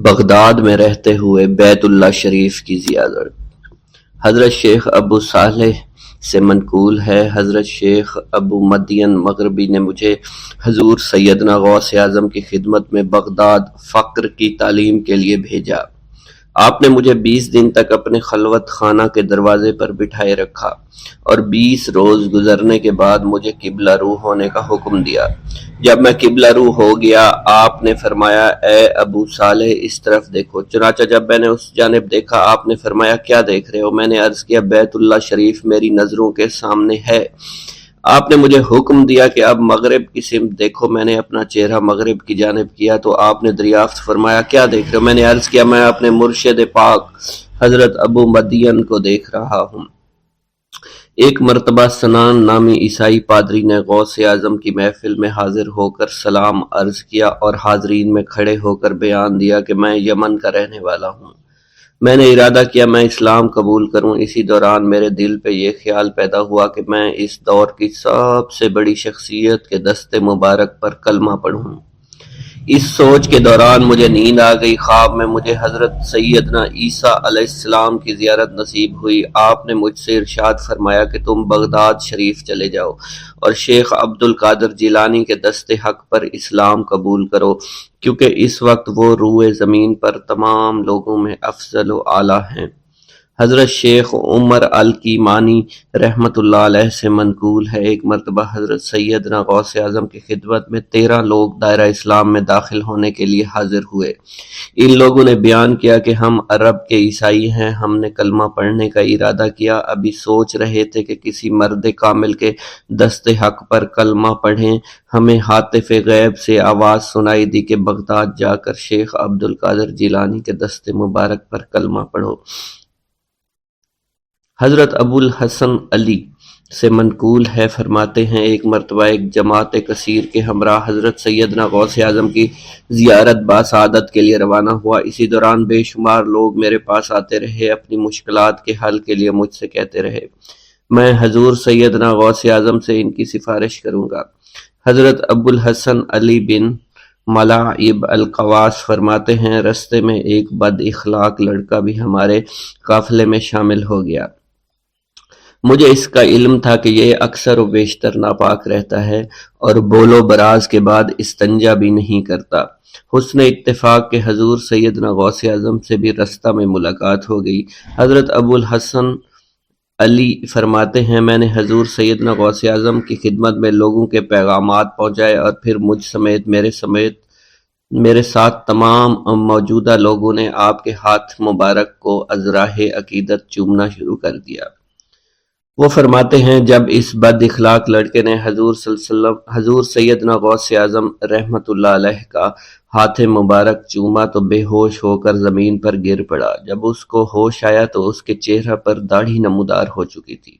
Baghdad میں رہتے ہوئے بیت اللہ شریف کی زیارت۔ حضرت شیخ ابو صالح سے منقول ہے، حضرت شیخ ابو مدین مغربی نے مجھے حضور سیدنا غوث اعظم کی خدمت میں بغداد فقر کی تعلیم کے لیے بھیجا۔ آپ نے مجھے 20 دن تک اپنے خلوت خانہ کے دروازے پر بٹھائے رکھا اور 20 روز گزرنے کے بعد مجھے قبلہ رو ہونے کا حکم دیا۔ جب میں قبلہ رو ہو گیا، آپ نے فرمایا، اے ابو صالح اس طرف دیکھو۔ چنانچہ جب میں نے اس جانب دیکھا، آپ نے فرمایا، کیا دیکھ رہے ہو؟ میں نے عرض کیا، بیت اللہ شریف میری نظروں کے سامنے ہے۔ آپ نے مجھے حکم دیا کہ اب مغرب کی سمت دیکھو۔ میں نے اپنا چہرہ مغرب کی جانب کیا تو آپ نے دریافت فرمایا، کیا دیکھ رہے ہو؟ میں نے عرض کیا، میں اپنے مرشد پاک حضرت ابو مدین کو دیکھ رہا ہوں۔ ایک مرتبہ سنان نامی عیسائی پادری نے غوث اعظم کی محفل میں حاضر ہو کر سلام عرض کیا اور حاضرین میں کھڑے ہو کر بیان دیا کہ میں یمن کا رہنے والا ہوں۔ میں نے ارادہ کیا میں اسلام قبول کروں۔ اسی دوران میرے دل پہ یہ خیال پیدا ہوا کہ میں اس دور کی سب سے بڑی شخصیت کے دست مبارک پر کلمہ پڑھوں۔ اس سوچ کے دوران مجھے نیند آ گئی۔ خواب میں مجھے حضرت سیدنا عیسیٰ علیہ السلام کی زیارت نصیب ہوئی۔ آپ نے مجھ سے ارشاد فرمایا کہ تم بغداد شریف چلے جاؤ اور شیخ عبد القادر جیلانی کے دست حق پر اسلام قبول کرو، کیونکہ اس وقت وہ روئے زمین پر تمام لوگوں میں افضل و اعلیٰ ہیں۔ حضرت شیخ عمر الکیمانی رحمۃ اللہ علیہ سے منقول ہے، ایک مرتبہ حضرت سیدنا غوث اعظم کی خدمت میں 13 لوگ دائرہ اسلام میں داخل ہونے کے لیے حاضر ہوئے۔ ان لوگوں نے بیان کیا کہ ہم عرب کے عیسائی ہیں، ہم نے کلمہ پڑھنے کا ارادہ کیا، ابھی سوچ رہے تھے کہ کسی مرد کامل کے دست حق پر کلمہ پڑھیں۔ ہمیں ہاتف غیب سے آواز سنائی دی کہ بغداد جا کر شیخ عبد القادر جیلانی کے دست مبارک پر کلمہ پڑھو۔ حضرت ابو الحسن علی سے منقول ہے، فرماتے ہیں، ایک مرتبہ ایک جماعت کثیر کے ہمراہ حضرت سیدنا غوث اعظم کی زیارت باسعادت کے لیے روانہ ہوا۔ اسی دوران بے شمار لوگ میرے پاس آتے رہے، اپنی مشکلات کے حل کے لیے مجھ سے کہتے رہے، میں حضور سیدنا غوث اعظم سے ان کی سفارش کروں گا۔ حضرت ابو الحسن علی بن ملاعب القواس فرماتے ہیں، رستے میں ایک بد اخلاق لڑکا بھی ہمارے قافلے میں شامل ہو گیا۔ مجھے اس کا علم تھا کہ یہ اکثر و بیشتر ناپاک رہتا ہے اور بول و براز کے بعد استنجا بھی نہیں کرتا۔ حسن اتفاق کے حضور سیدنا غوث اعظم سے بھی رستہ میں ملاقات ہو گئی۔ حضرت ابو الحسن علی فرماتے ہیں، میں نے حضور سیدنا غوث اعظم کی خدمت میں لوگوں کے پیغامات پہنچائے اور پھر مجھ سمیت میرے ساتھ تمام موجودہ لوگوں نے آپ کے ہاتھ مبارک کو ازراہ عقیدت چومنا شروع کر دیا۔ وہ فرماتے ہیں، جب اس بد اخلاق لڑکے نے حضور سیدنا غوث اعظم رحمۃ اللہ علیہ کا ہاتھ مبارک چوما تو بے ہوش ہو کر زمین پر گر پڑا۔ جب اس کو ہوش آیا تو اس کے چہرہ پر داڑھی نمودار ہو چکی تھی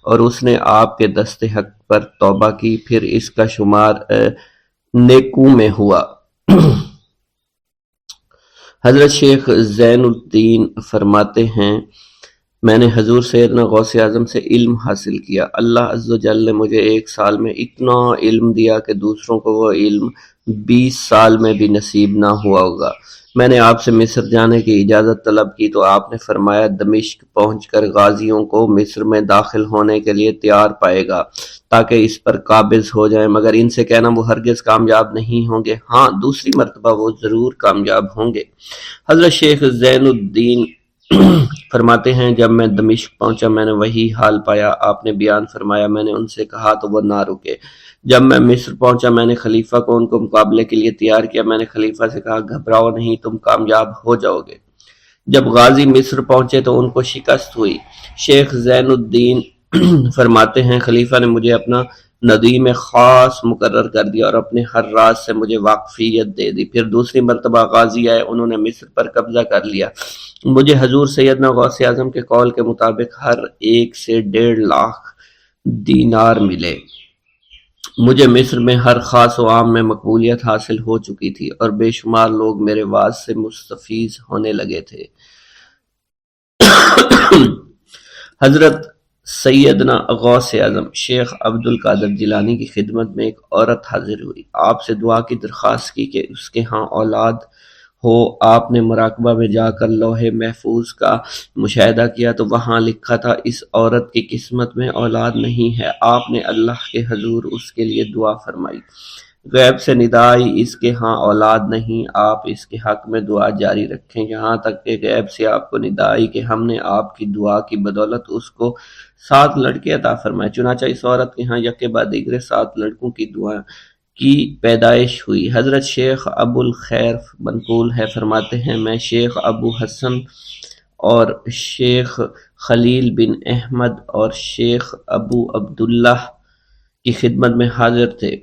اور اس نے آپ کے دست حق پر توبہ کی، پھر اس کا شمار نیکوں میں ہوا۔ حضرت شیخ زین الدین فرماتے ہیں، میں نے حضور سیدنا غوث اعظم سے علم حاصل کیا۔ اللہ عز و جل نے مجھے 1 سال میں اتنا علم دیا کہ دوسروں کو وہ علم 20 سال میں بھی نصیب نہ ہوا ہوگا۔ میں نے آپ سے مصر جانے کی اجازت طلب کی تو آپ نے فرمایا، دمشق پہنچ کر غازیوں کو مصر میں داخل ہونے کے لیے تیار پائے گا تاکہ اس پر قابض ہو جائیں، مگر ان سے کہنا وہ ہرگز کامیاب نہیں ہوں گے، ہاں دوسری مرتبہ وہ ضرور کامیاب ہوں گے۔ حضرت شیخ زین الدین فرماتے ہیں، جب میں دمشق پہنچا میں نے وہی حال پایا۔ آپ نے بیان فرمایا، میں نے ان سے کہا تو وہ نہ رکے۔ جب میں مصر پہنچا میں نے خلیفہ کو ان کو مقابلے کے لیے تیار کیا۔ میں نے خلیفہ سے کہا، گھبراؤ نہیں، تم کامیاب ہو جاؤ گے۔ جب غازی مصر پہنچے تو ان کو شکست ہوئی۔ شیخ زین الدین فرماتے ہیں، خلیفہ نے مجھے اپنا ندیم خاص مقرر کر دیا اور اپنے ہر راز سے مجھے واقفیت دے دی۔ پھر دوسری مرتبہ غازی آئے، انہوں نے مصر پر قبضہ کر لیا۔ مجھے حضور سیدنا غوث اعظم کے قول کے مطابق ہر ایک سے 1.5 لاکھ دینار ملے۔ مجھے مصر میں ہر خاص و عام میں مقبولیت حاصل ہو چکی تھی اور بے شمار لوگ میرے واعظ سے مستفیض ہونے لگے تھے۔ حضرت سیدنا غوث اعظم شیخ عبد القادر جیلانی کی خدمت میں ایک عورت حاضر ہوئی۔ آپ سے دعا کی درخواست کی کہ اس کے ہاں اولاد ہو آپ نے مراقبہ میں جا کر لوح محفوظ کا مشاہدہ کیا تو وہاں لکھا تھا اس عورت کی قسمت میں اولاد نہیں ہے۔ آپ نے اللہ کے حضور اس کے لیے دعا فرمائی۔ غیب سے ندا آئی اس کے ہاں اولاد نہیں، آپ اس کے حق میں دعا جاری رکھیں، یہاں تک کہ غیب سے آپ کو ندا آئی کہ ہم نے آپ کی دعا کی بدولت اس کو 7 لڑکے عطا فرمائے۔ چنانچہ اس عورت کے ہاں یکے بعد دیگرے 7 لڑکوں کی دعا کی پیدائش ہوئی۔ حضرت شیخ ابو الخیر منقول ہے، فرماتے ہیں میں شیخ ابو حسن اور شیخ خلیل بن احمد اور شیخ ابو عبداللہ کی خدمت میں حاضر تھے۔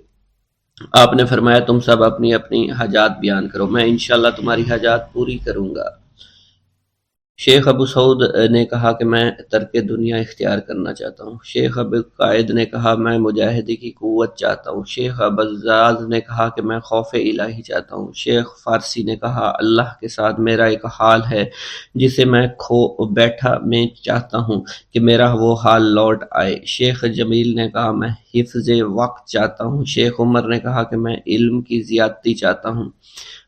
آپ نے فرمایا تم سب اپنی اپنی حاجات بیان کرو، میں انشاءاللہ تمہاری حاجات پوری کروں گا۔ شیخ ابو سعود نے کہا کہ میں ترک دنیا اختیار کرنا چاہتا ہوں۔ شیخ ابو قائد نے کہا میں مجاہدے کی قوت چاہتا ہوں۔ شیخ ابوالزاد نے کہا کہ میں خوف الہی چاہتا ہوں۔ شیخ فارسی نے کہا اللہ کے ساتھ میرا ایک حال ہے جسے میں کھو بیٹھا میں چاہتا ہوں کہ میرا وہ حال لوٹ آئے۔ شیخ جمیل نے کہا میں حفظ وقت چاہتا ہوں۔ شیخ عمر نے کہا کہ میں علم کی زیادتی چاہتا ہوں۔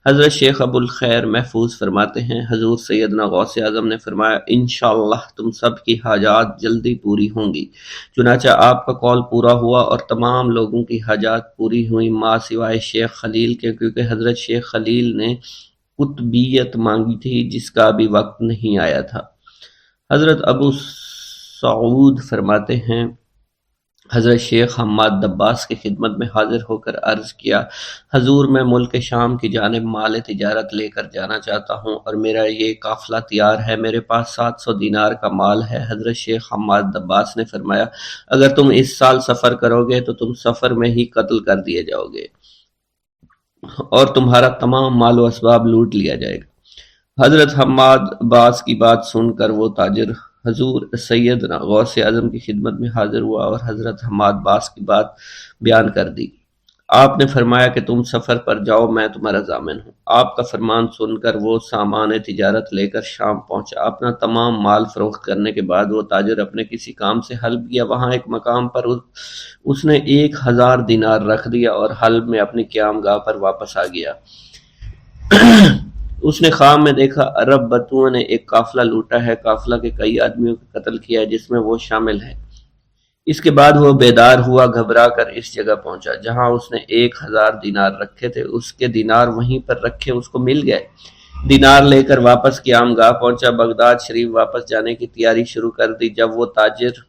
حضرت شیخ ابو الخیر محفوظ فرماتے ہیں حضور سیدنا غوث اعظم نے فرمایا انشاءاللہ تم سب کی حاجات جلدی پوری ہوں گی۔ چنانچہ آپ کا قول پورا ہوا اور تمام لوگوں کی حاجات پوری ہوئیں ماں سوائے شیخ خلیل کے، کیونکہ حضرت شیخ خلیل نے قطبیت مانگی تھی جس کا ابھی وقت نہیں آیا تھا۔ حضرت ابو سعود فرماتے ہیں حضرت شیخ حماد دباس کی خدمت میں حاضر ہو کر عرض کیا حضور میں ملک شام کی جانب مال تجارت لے کر جانا چاہتا ہوں اور میرا یہ قافلہ تیار ہے، میرے پاس 700 دینار کا مال ہے۔ حضرت شیخ حماد دباس نے فرمایا اگر تم اس سال سفر کرو گے تو تم سفر میں ہی قتل کر دیے جاؤ گے اور تمہارا تمام مال و اسباب لوٹ لیا جائے گا۔ حضرت حماد عباس کی بات سن کر وہ تاجر حضور سیدنا غوث اعظم کی خدمت میں حاضر ہوا اور حضرت حماد باس کی بات بیان کر دی۔ آپ نے فرمایا کہ تم سفر پر جاؤ، میں تمہارا ضامن ہوں۔ آپ کا فرمان سن کر وہ سامان تجارت لے کر شام پہنچا۔ اپنا تمام مال فروخت کرنے کے بعد وہ تاجر اپنے کسی کام سے حلب گیا، وہاں ایک مقام پر اس نے 1000 دینار رکھ دیا اور حلب میں اپنی قیام گاہ پر واپس آ گیا۔ اس نے خواب میں دیکھا عرب بتوؤں نے ایک قافلہ لوٹا ہے، قافلہ کے کئی آدمیوں کو قتل کیا ہے جس میں وہ شامل ہے۔ اس کے بعد وہ بیدار ہوا، گھبرا کر اس جگہ پہنچا جہاں اس نے 1000 دینار رکھے تھے، اس کے دینار وہیں پر رکھے اس کو مل گئے۔ دینار لے کر واپس قیام گاہ پہنچا، بغداد شریف واپس جانے کی تیاری شروع کر دی۔ جب وہ تاجر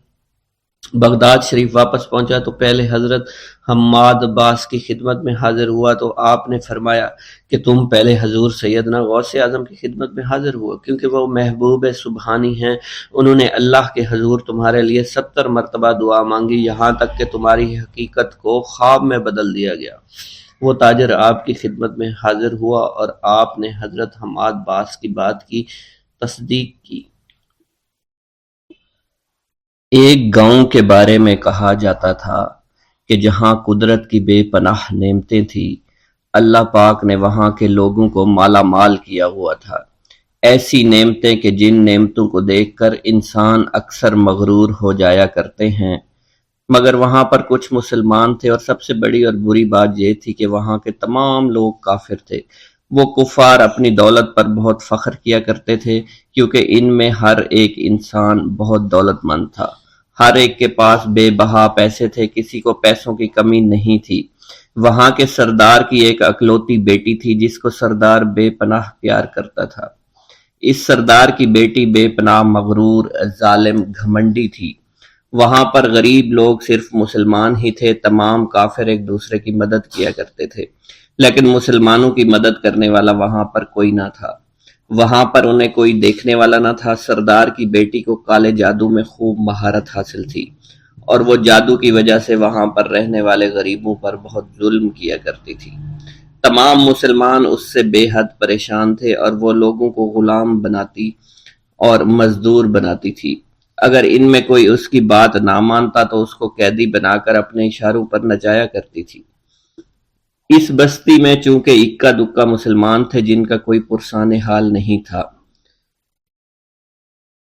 بغداد شریف واپس پہنچا تو پہلے حضرت حماد باس کی خدمت میں حاضر ہوا تو آپ نے فرمایا کہ تم پہلے حضور سیدنا غوث اعظم کی خدمت میں حاضر ہوا، کیونکہ وہ محبوب سبحانی ہیں، انہوں نے اللہ کے حضور تمہارے لیے 70 مرتبہ دعا مانگی یہاں تک کہ تمہاری حقیقت کو خواب میں بدل دیا گیا۔ وہ تاجر آپ کی خدمت میں حاضر ہوا اور آپ نے حضرت حماد باس کی بات کی تصدیق کی۔ ایک گاؤں کے بارے میں کہا جاتا تھا کہ جہاں قدرت کی بے پناہ نعمتیں تھیں، اللہ پاک نے وہاں کے لوگوں کو مالا مال کیا ہوا تھا۔ ایسی نعمتیں کہ جن نعمتوں کو دیکھ کر انسان اکثر مغرور ہو جایا کرتے ہیں، مگر وہاں پر کچھ مسلمان تھے اور سب سے بڑی اور بری بات یہ تھی کہ وہاں کے تمام لوگ کافر تھے۔ وہ کفار اپنی دولت پر بہت فخر کیا کرتے تھے کیونکہ ان میں ہر ایک انسان بہت دولت مند تھا، ہر ایک کے پاس بے بہا پیسے تھے، کسی کو پیسوں کی کمی نہیں تھی۔ وہاں کے سردار کی ایک اکلوتی بیٹی تھی جس کو سردار بے پناہ پیار کرتا تھا۔ اس سردار کی بیٹی بے پناہ مغرور، ظالم، گھمنڈی تھی۔ وہاں پر غریب لوگ صرف مسلمان ہی تھے، تمام کافر ایک دوسرے کی مدد کیا کرتے تھے، لیکن مسلمانوں کی مدد کرنے والا وہاں پر کوئی نہ تھا۔ وہاں پر انہیں کوئی دیکھنے والا نہ تھا۔ سردار کی بیٹی کو کالے جادو میں خوب مہارت حاصل تھی اور وہ جادو کی وجہ سے وہاں پر رہنے والے غریبوں پر بہت ظلم کیا کرتی تھی۔ تمام مسلمان اس سے بے حد پریشان تھے اور وہ لوگوں کو غلام بناتی اور مزدور بناتی تھی۔ اگر ان میں کوئی اس کی بات نہ مانتا تو اس کو قیدی بنا کر اپنے اشاروں پر نچایا کرتی تھی۔ اس بستی میں چونکہ اکا دکا مسلمان تھے جن کا کوئی پرسان حال نہیں تھا،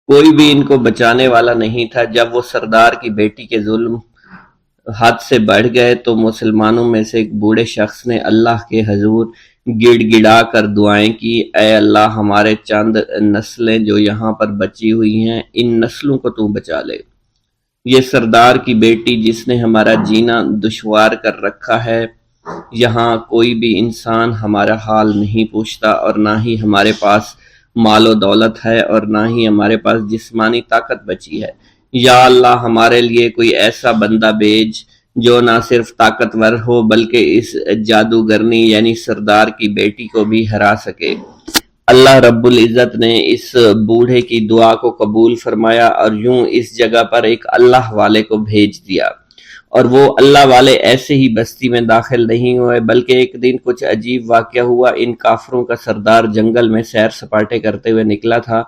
کوئی بھی ان کو بچانے والا نہیں تھا۔ جب وہ سردار کی بیٹی کے ظلم حد سے بڑھ گئے تو مسلمانوں میں سے ایک بوڑھے شخص نے اللہ کے حضور گڑ گڑا کر دعائیں کی، اے اللہ ہمارے چند نسلیں جو یہاں پر بچی ہوئی ہیں ان نسلوں کو تو بچا لے۔ یہ سردار کی بیٹی جس نے ہمارا جینا دشوار کر رکھا ہے، یہاں کوئی بھی انسان ہمارا حال نہیں پوچھتا، اور نہ ہی ہمارے پاس مال و دولت ہے اور نہ ہی ہمارے پاس جسمانی طاقت بچی ہے۔ یا اللہ ہمارے لیے کوئی ایسا بندہ بھیج جو نہ صرف طاقتور ہو بلکہ اس جادوگرنی یعنی سردار کی بیٹی کو بھی ہرا سکے۔ اللہ رب العزت نے اس بوڑھے کی دعا کو قبول فرمایا اور یوں اس جگہ پر ایک اللہ والے کو بھیج دیا، اور وہ اللہ والے ایسے ہی بستی میں داخل نہیں ہوئے بلکہ ایک دن کچھ عجیب واقعہ ہوا۔ ان کافروں کا سردار جنگل میں سیر سپاٹے کرتے ہوئے نکلا تھا،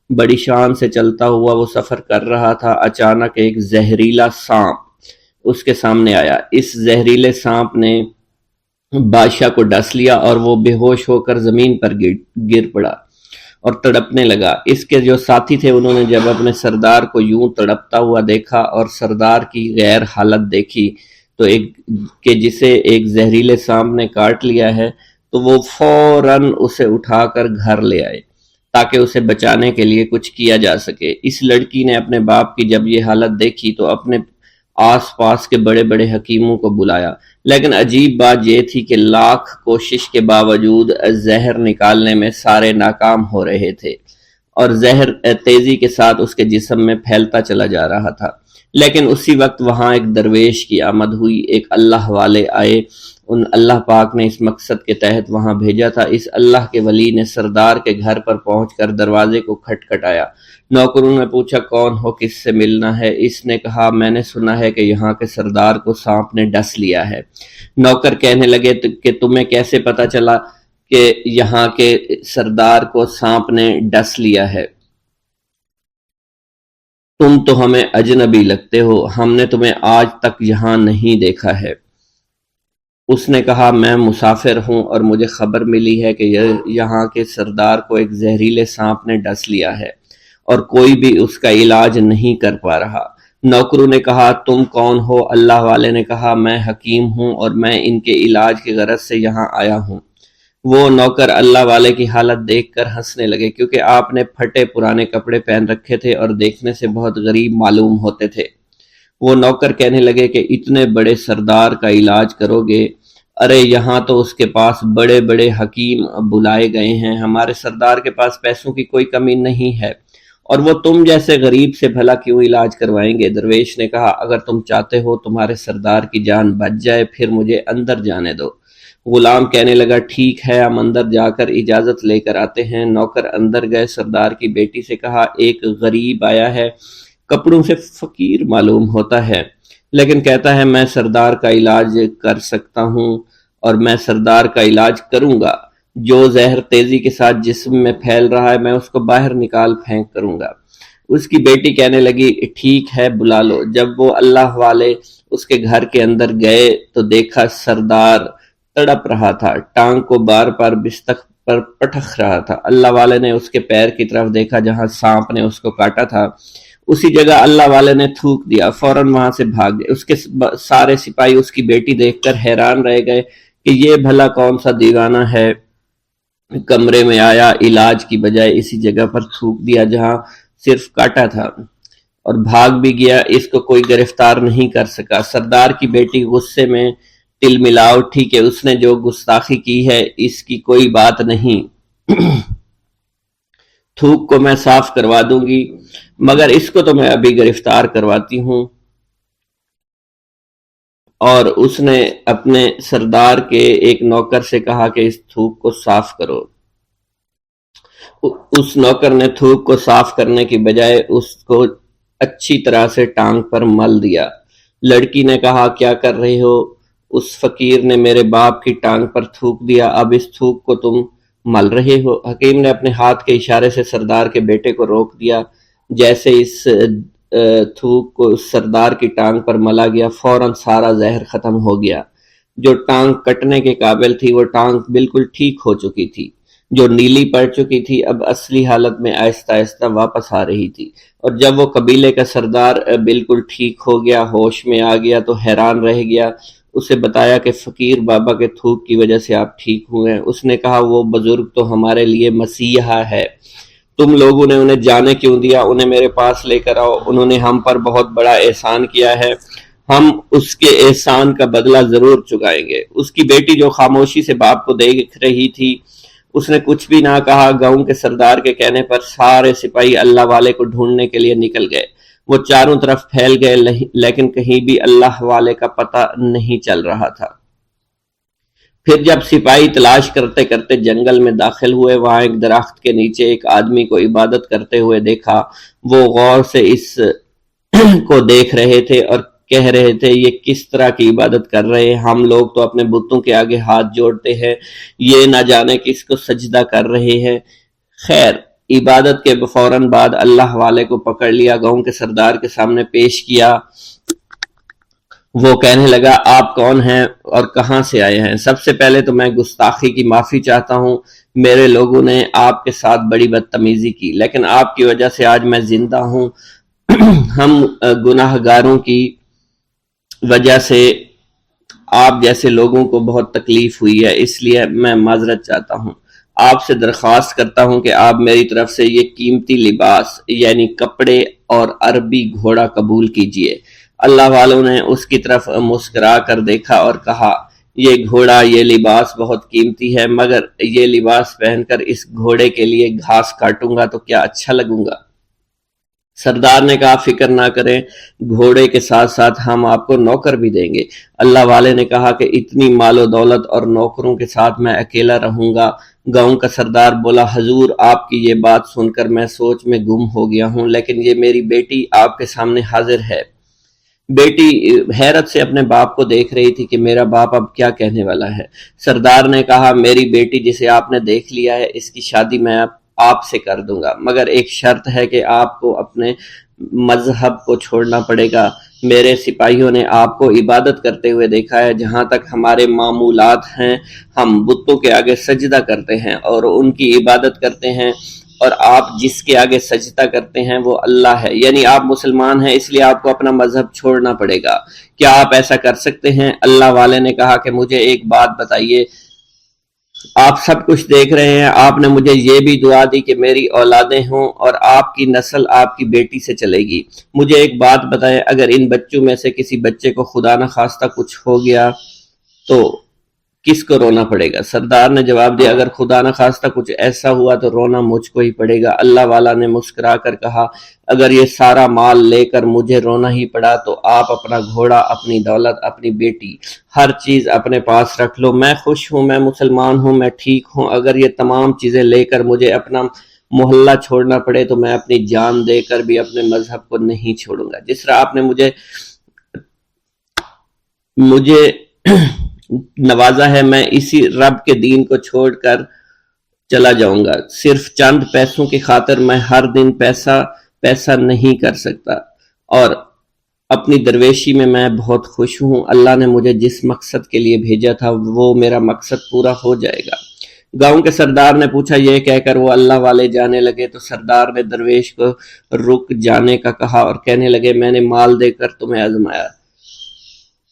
بڑی شان سے چلتا ہوا وہ سفر کر رہا تھا۔ اچانک ایک زہریلا سانپ اس کے سامنے آیا۔ اس زہریلے سانپ نے بادشاہ کو ڈس لیا اور وہ بے ہوش ہو کر زمین پر گر پڑا اور تڑپنے لگا۔ اس کے جو ساتھی تھے انہوں نے جب اپنے سردار کو یوں تڑپتا ہوا دیکھا اور سردار کی غیر حالت دیکھی تو کہ جسے ایک زہریلے سانپ نے کاٹ لیا ہے، تو وہ فوراً اسے اٹھا کر گھر لے آئے تاکہ اسے بچانے کے لیے کچھ کیا جا سکے۔ اس لڑکی نے اپنے باپ کی جب یہ حالت دیکھی تو اپنے آس پاس کے بڑے بڑے حکیموں کو بلایا، لیکن عجیب بات یہ تھی کہ لاکھ کوشش کے باوجود زہر نکالنے میں سارے ناکام ہو رہے تھے اور زہر تیزی کے ساتھ اس کے جسم میں پھیلتا چلا جا رہا تھا۔ لیکن اسی وقت وہاں ایک درویش کی آمد ہوئی، ایک اللہ والے آئے، ان اللہ پاک نے اس مقصد کے تحت وہاں بھیجا تھا۔ اس اللہ کے ولی نے سردار کے گھر پر پہنچ کر دروازے کو کھٹکھٹایا۔ نوکروں نے پوچھا کون ہو، کس سے ملنا ہے؟ اس نے کہا میں نے سنا ہے کہ یہاں کے سردار کو سانپ نے ڈس لیا ہے۔ نوکر کہنے لگے کہ تمہیں کیسے پتا چلا کہ یہاں کے سردار کو سانپ نے ڈس لیا ہے؟ تم تو ہمیں اجنبی لگتے ہو، ہم نے تمہیں آج تک یہاں نہیں دیکھا ہے۔ اس نے کہا میں مسافر ہوں اور مجھے خبر ملی ہے کہ یہاں کے سردار کو ایک زہریلے سانپ نے ڈس لیا ہے اور کوئی بھی اس کا علاج نہیں کر پا رہا۔ نوکروں نے کہا تم کون ہو؟ اللہ والے نے کہا میں حکیم ہوں اور میں ان کے علاج کی غرض سے یہاں آیا ہوں۔ وہ نوکر اللہ والے کی حالت دیکھ کر ہنسنے لگے کیونکہ آپ نے پھٹے پرانے کپڑے پہن رکھے تھے اور دیکھنے سے بہت غریب معلوم ہوتے تھے۔ وہ نوکر کہنے لگے کہ اتنے بڑے سردار کا علاج کرو گے؟ ارے یہاں تو اس کے پاس بڑے بڑے حکیم بلائے گئے ہیں، ہمارے سردار کے پاس پیسوں کی کوئی کمی نہیں ہے، اور وہ تم جیسے غریب سے بھلا کیوں علاج کروائیں گے؟ درویش نے کہا اگر تم چاہتے ہو تمہارے سردار کی جان بچ جائے پھر مجھے اندر جانے دو۔ غلام کہنے لگا ٹھیک ہے ہم اندر جا کر اجازت لے کر آتے ہیں۔ نوکر اندر گئے، سردار کی بیٹی سے کہا ایک غریب آیا ہے، کپڑوں سے فقیر معلوم ہوتا ہے لیکن کہتا ہے میں سردار کا علاج کر سکتا ہوں اور میں سردار کا علاج کروں گا۔ جو زہر تیزی کے ساتھ جسم میں پھیل رہا ہے میں اس کو باہر نکال پھینک کروں گا۔ اس کی بیٹی کہنے لگی ٹھیک ہے بلا لو۔ جب وہ اللہ والے اس کے گھر کے اندر گئے تو دیکھا سردار تڑپ رہا تھا، ٹانگ کو بار بار بستر پر پٹخ رہا تھا۔ اللہ والے نے اس کے پیر کی طرف دیکھا جہاں سانپ نے اس کو کاٹا تھا، اسی جگہ اللہ والے نے تھوک دیا، فوراً وہاں سے بھاگ گئے۔ اس کے سارے سپاہی اس کی بیٹی دیکھ کر حیران رہ گئے کہ یہ بھلا کون سا دیوانہ ہے، کمرے میں آیا علاج کی بجائے اسی جگہ پر تھوک دیا جہاں صرف کاٹا تھا اور بھاگ بھی گیا، اس کو کوئی گرفتار نہیں کر سکا۔ سردار کی بیٹی غصے میں تل ملا اٹھی کہ اس نے جو گستاخی کی ہے اس کی کوئی بات نہیں، تھوک کو میں صاف کروا دوں گی مگر اس کو تو میں ابھی گرفتار کرواتی ہوں۔ اور اس نے اپنے سردار کے ایک نوکر سے کہا کہ اس تھوک کو صاف کرو۔ اس نوکر نے تھوک کو صاف کرنے کی بجائے اس کو اچھی طرح سے ٹانگ پر مل دیا۔ لڑکی نے کہا کیا کر رہے ہو؟ اس فقیر نے میرے باپ کی ٹانگ پر تھوک دیا، اب اس تھوک کو تم مل رہے ہو؟ حکیم نے اپنے ہاتھ کے اشارے سے سردار کے بیٹے کو روک دیا۔ جیسے اس تھوک کو سردار کی ٹانگ پر ملا گیا فوراً سارا زہر ختم ہو گیا۔ جو ٹانگ کٹنے کے قابل تھی وہ ٹانگ بالکل ٹھیک ہو چکی تھی۔ جو نیلی پڑ چکی تھی اب اصلی حالت میں آہستہ آہستہ واپس آ رہی تھی، اور جب وہ قبیلے کا سردار بالکل ٹھیک ہو گیا، ہوش میں آ گیا تو حیران رہ گیا۔ اسے بتایا کہ فقیر بابا کے تھوک کی وجہ سے آپ ٹھیک ہوئے ہیں۔ اس نے کہا وہ بزرگ تو ہمارے لیے مسیحا ہے، تم لوگوں نے انہیں جانے کیوں دیا؟ انہیں میرے پاس لے کر آؤ، انہوں نے ہم پر بہت بڑا احسان کیا ہے، ہم اس کے احسان کا بدلہ ضرور چکائیں گے۔ اس کی بیٹی جو خاموشی سے باپ کو دیکھ رہی تھی، اس نے کچھ بھی نہ کہا۔ گاؤں کے سردار کے کہنے پر سارے سپاہی اللہ والے کو ڈھونڈنے کے لیے نکل گئے۔ وہ چاروں طرف پھیل گئے لیکن کہیں بھی اللہ والے کا پتہ نہیں چل رہا تھا۔ پھر جب سپاہی تلاش کرتے کرتے جنگل میں داخل ہوئے، وہاں ایک درخت کے نیچے ایک آدمی کو عبادت کرتے ہوئے دیکھا۔ وہ غور سے اس کو دیکھ رہے تھے اور کہہ رہے تھے یہ کس طرح کی عبادت کر رہے ہیں؟ ہم لوگ تو اپنے بتوں کے آگے ہاتھ جوڑتے ہیں، یہ نہ جانے کس کو سجدہ کر رہے ہیں۔ خیر، عبادت کے فوراً بعد اللہ والے کو پکڑ لیا، گاؤں کے سردار کے سامنے پیش کیا۔ وہ کہنے لگا آپ کون ہیں اور کہاں سے آئے ہیں؟ سب سے پہلے تو میں گستاخی کی معافی چاہتا ہوں، میرے لوگوں نے آپ کے ساتھ بڑی بدتمیزی کی، لیکن آپ کی وجہ سے آج میں زندہ ہوں۔ ہم گناہ گاروں کی وجہ سے آپ جیسے لوگوں کو بہت تکلیف ہوئی ہے، اس لیے میں معذرت چاہتا ہوں۔ آپ سے درخواست کرتا ہوں کہ آپ میری طرف سے یہ قیمتی لباس یعنی کپڑے اور عربی گھوڑا قبول کیجئے۔ اللہ والوں نے اس کی طرف مسکرا کر دیکھا اور کہا یہ گھوڑا، یہ لباس بہت قیمتی ہے، مگر یہ لباس پہن کر اس گھوڑے کے لیے گھاس کاٹوں گا تو کیا اچھا لگوں گا؟ سردار نے کہا فکر نہ کریں، گھوڑے کے ساتھ ساتھ ہم آپ کو نوکر بھی دیں گے۔ اللہ والے نے کہا کہ اتنی مال و دولت اور نوکروں کے ساتھ میں اکیلا رہوں گا؟ گاؤں کا سردار بولا حضور آپ کی یہ بات سن کر میں سوچ میں گم ہو گیا ہوں، لیکن یہ میری بیٹی آپ کے سامنے حاضر ہے۔ بیٹی حیرت سے اپنے باپ کو دیکھ رہی تھی کہ میرا باپ اب کیا کہنے والا ہے۔ سردار نے کہا میری بیٹی جسے آپ نے دیکھ لیا ہے، اس کی شادی میں آپ سے کر دوں گا، مگر ایک شرط ہے کہ آپ کو اپنے مذہب کو چھوڑنا پڑے گا۔ میرے سپاہیوں نے آپ کو عبادت کرتے ہوئے دیکھا ہے، جہاں تک ہمارے معمولات ہیں ہم بتوں کے آگے سجدہ کرتے ہیں اور ان کی عبادت کرتے ہیں، اور آپ جس کے آگے سجدہ کرتے ہیں وہ اللہ ہے، یعنی آپ مسلمان ہیں، اس لیے آپ کو اپنا مذہب چھوڑنا پڑے گا۔ کیا آپ ایسا کر سکتے ہیں؟ اللہ والے نے کہا کہ مجھے ایک بات بتائیے، آپ سب کچھ دیکھ رہے ہیں، آپ نے مجھے یہ بھی دعا دی کہ میری اولادیں ہوں اور آپ کی نسل آپ کی بیٹی سے چلے گی۔ مجھے ایک بات بتائیں، اگر ان بچوں میں سے کسی بچے کو خدا نہ خواستہ کچھ ہو گیا تو کس کو رونا پڑے گا؟ سردار نے جواب دیا اگر خدا نہ خواستہ کچھ ایسا ہوا تو رونا مجھ کو ہی پڑے گا۔ اللہ والا نے مسکرا کر کہا اگر یہ سارا مال لے کر مجھے رونا ہی پڑا تو آپ اپنا گھوڑا، اپنی دولت، اپنی بیٹی، ہر چیز اپنے پاس رکھ لو۔ میں خوش ہوں، میں مسلمان ہوں، میں ٹھیک ہوں۔ اگر یہ تمام چیزیں لے کر مجھے اپنا محلہ چھوڑنا پڑے تو میں اپنی جان دے کر بھی اپنے مذہب کو نہیں چھوڑوں گا۔ جس طرح آپ نے مجھے نوازا ہے، میں اسی رب کے دین کو چھوڑ کر چلا جاؤں گا۔ صرف چند پیسوں کی خاطر میں ہر دن پیسہ نہیں کر سکتا، اور اپنی درویشی میں بہت خوش ہوں۔ اللہ نے مجھے جس مقصد کے لیے بھیجا تھا وہ میرا مقصد پورا ہو جائے گا۔ گاؤں کے سردار نے پوچھا، یہ کہہ کر وہ اللہ والے جانے لگے تو سردار نے درویش کو رک جانے کا کہا اور کہنے لگے میں نے مال دے کر تمہیں آزمایا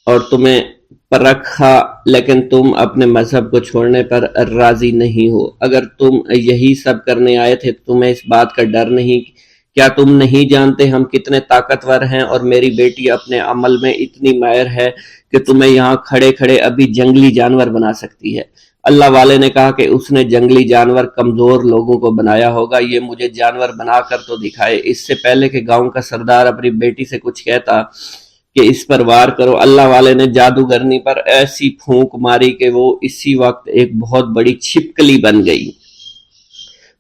اور تمہیں پرکھا، لیکن تم اپنے مذہب کو چھوڑنے پر راضی نہیں ہو۔ اگر تم یہی سب کرنے آئے تھے تو تمہیں اس بات کا ڈر نہیں؟ کیا تم نہیں جانتے ہم کتنے طاقتور ہیں، اور میری بیٹی اپنے عمل میں اتنی ماہر ہے کہ تمہیں یہاں کھڑے کھڑے ابھی جنگلی جانور بنا سکتی ہے۔ اللہ والے نے کہا کہ اس نے جنگلی جانور کمزور لوگوں کو بنایا ہوگا، یہ مجھے جانور بنا کر تو دکھائے۔ اس سے پہلے کہ گاؤں کا سردار اپنی بیٹی سے کچھ کہتا کہ اس پر وار کرو، اللہ والے نے جادوگرنی پر ایسی پھونک ماری کہ وہ اسی وقت ایک بہت بڑی چھپکلی بن گئی۔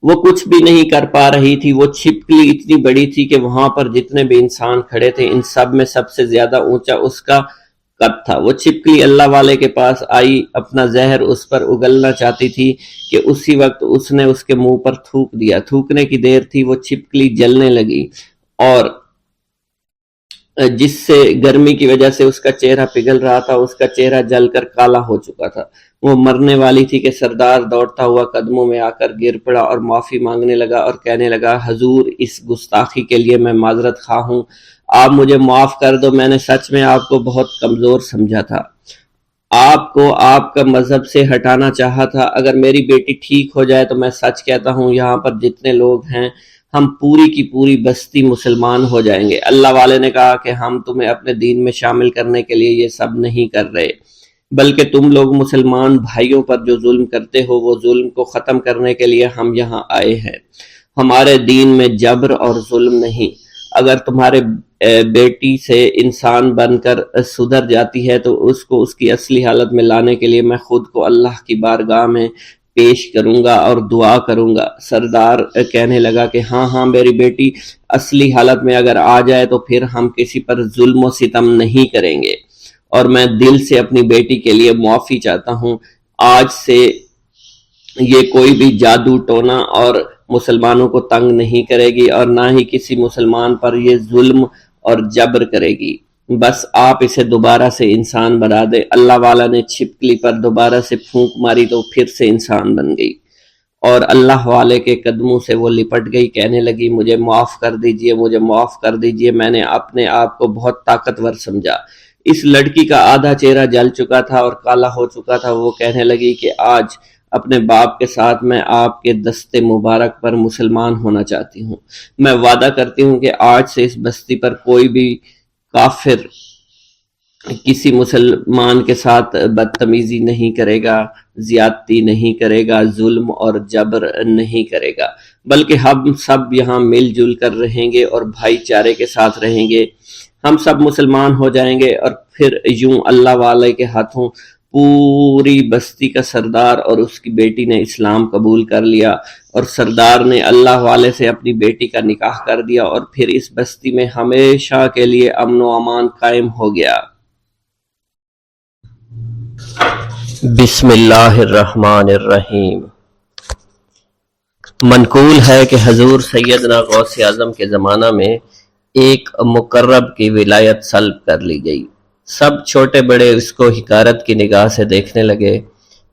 وہ کچھ بھی نہیں کر پا رہی تھی، وہ چھپکلی اتنی بڑی تھی کہ وہاں پر جتنے بھی انسان کھڑے تھے ان سب میں سب سے زیادہ اونچا اس کا قد تھا۔ وہ چھپکلی اللہ والے کے پاس آئی، اپنا زہر اس پر اگلنا چاہتی تھی کہ اسی وقت اس نے اس کے منہ پر تھوک دیا۔ تھوکنے کی دیر تھی، وہ چھپکلی جلنے لگی اور جس سے گرمی کی وجہ سے اس کا چہرہ پگھل رہا تھا، اس کا چہرہ جل کر کالا ہو چکا تھا، وہ مرنے والی تھی کہ سردار دوڑتا ہوا قدموں میں آ کر گر پڑا اور معافی مانگنے لگا اور کہنے لگا، حضور اس گستاخی کے لیے میں معذرت خواہ ہوں، آپ مجھے معاف کر دو، میں نے سچ میں آپ کو بہت کمزور سمجھا تھا، آپ کو آپ کا مذہب سے ہٹانا چاہا تھا، اگر میری بیٹی ٹھیک ہو جائے تو میں سچ کہتا ہوں یہاں پر جتنے لوگ ہیں ہم پوری کی پوری بستی مسلمان ہو جائیں گے۔ اللہ والے نے کہا کہ ہم تمہیں اپنے دین میں شامل کرنے کے لیے یہ سب نہیں کر رہے، بلکہ تم لوگ مسلمان بھائیوں پر جو ظلم کرتے ہو وہ ظلم کو ختم کرنے کے لیے ہم یہاں آئے ہیں۔ ہمارے دین میں جبر اور ظلم نہیں۔ اگر تمہارے بیٹی سے انسان بن کر سدھر جاتی ہے تو اس کو اس کی اصلی حالت میں لانے کے لیے میں خود کو اللہ کی بارگاہ میں پیش کروں گا اور دعا کروں گا۔ سردار کہنے لگا کہ ہاں میری بیٹی اصلی حالت میں اگر آ جائے تو پھر ہم کسی پر ظلم و ستم نہیں کریں گے، اور میں دل سے اپنی بیٹی کے لیے معافی چاہتا ہوں۔ آج سے یہ کوئی بھی جادو ٹونا اور مسلمانوں کو تنگ نہیں کرے گی اور نہ ہی کسی مسلمان پر یہ ظلم اور جبر کرے گی، بس آپ اسے دوبارہ سے انسان بنا دے۔ اللہ والا نے چھپکلی پر دوبارہ سے پھونک ماری تو پھر سے انسان بن گئی اور اللہ والے کے قدموں سے وہ لپٹ گئی، کہنے لگی مجھے معاف کر دیجئے، مجھے معاف کر دیجئے، میں نے اپنے آپ کو بہت طاقتور سمجھا۔ اس لڑکی کا آدھا چہرہ جل چکا تھا اور کالا ہو چکا تھا، وہ کہنے لگی کہ آج اپنے باپ کے ساتھ میں آپ کے دست مبارک پر مسلمان ہونا چاہتی ہوں۔ میں وعدہ کرتی ہوں کہ آج سے اس بستی پر کوئی بھی کافر کسی مسلمان کے ساتھ بدتمیزی نہیں کرے گا، زیادتی نہیں کرے گا، ظلم اور جبر نہیں کرے گا، بلکہ ہم سب یہاں مل جل کر رہیں گے اور بھائی چارے کے ساتھ رہیں گے، ہم سب مسلمان ہو جائیں گے۔ اور پھر یوں اللہ والے کے ہاتھوں پوری بستی کا سردار اور اس کی بیٹی نے اسلام قبول کر لیا، اور سردار نے اللہ والے سے اپنی بیٹی کا نکاح کر دیا، اور پھر اس بستی میں ہمیشہ کے لیے امن و امان قائم ہو گیا۔ بسم اللہ الرحمن الرحیم۔ منقول ہے کہ حضور سیدنا غوث اعظم کے زمانہ میں ایک مقرب کی ولایت سلب کر لی گئی۔ سب چھوٹے بڑے اس کو حقارت کی نگاہ سے دیکھنے لگے۔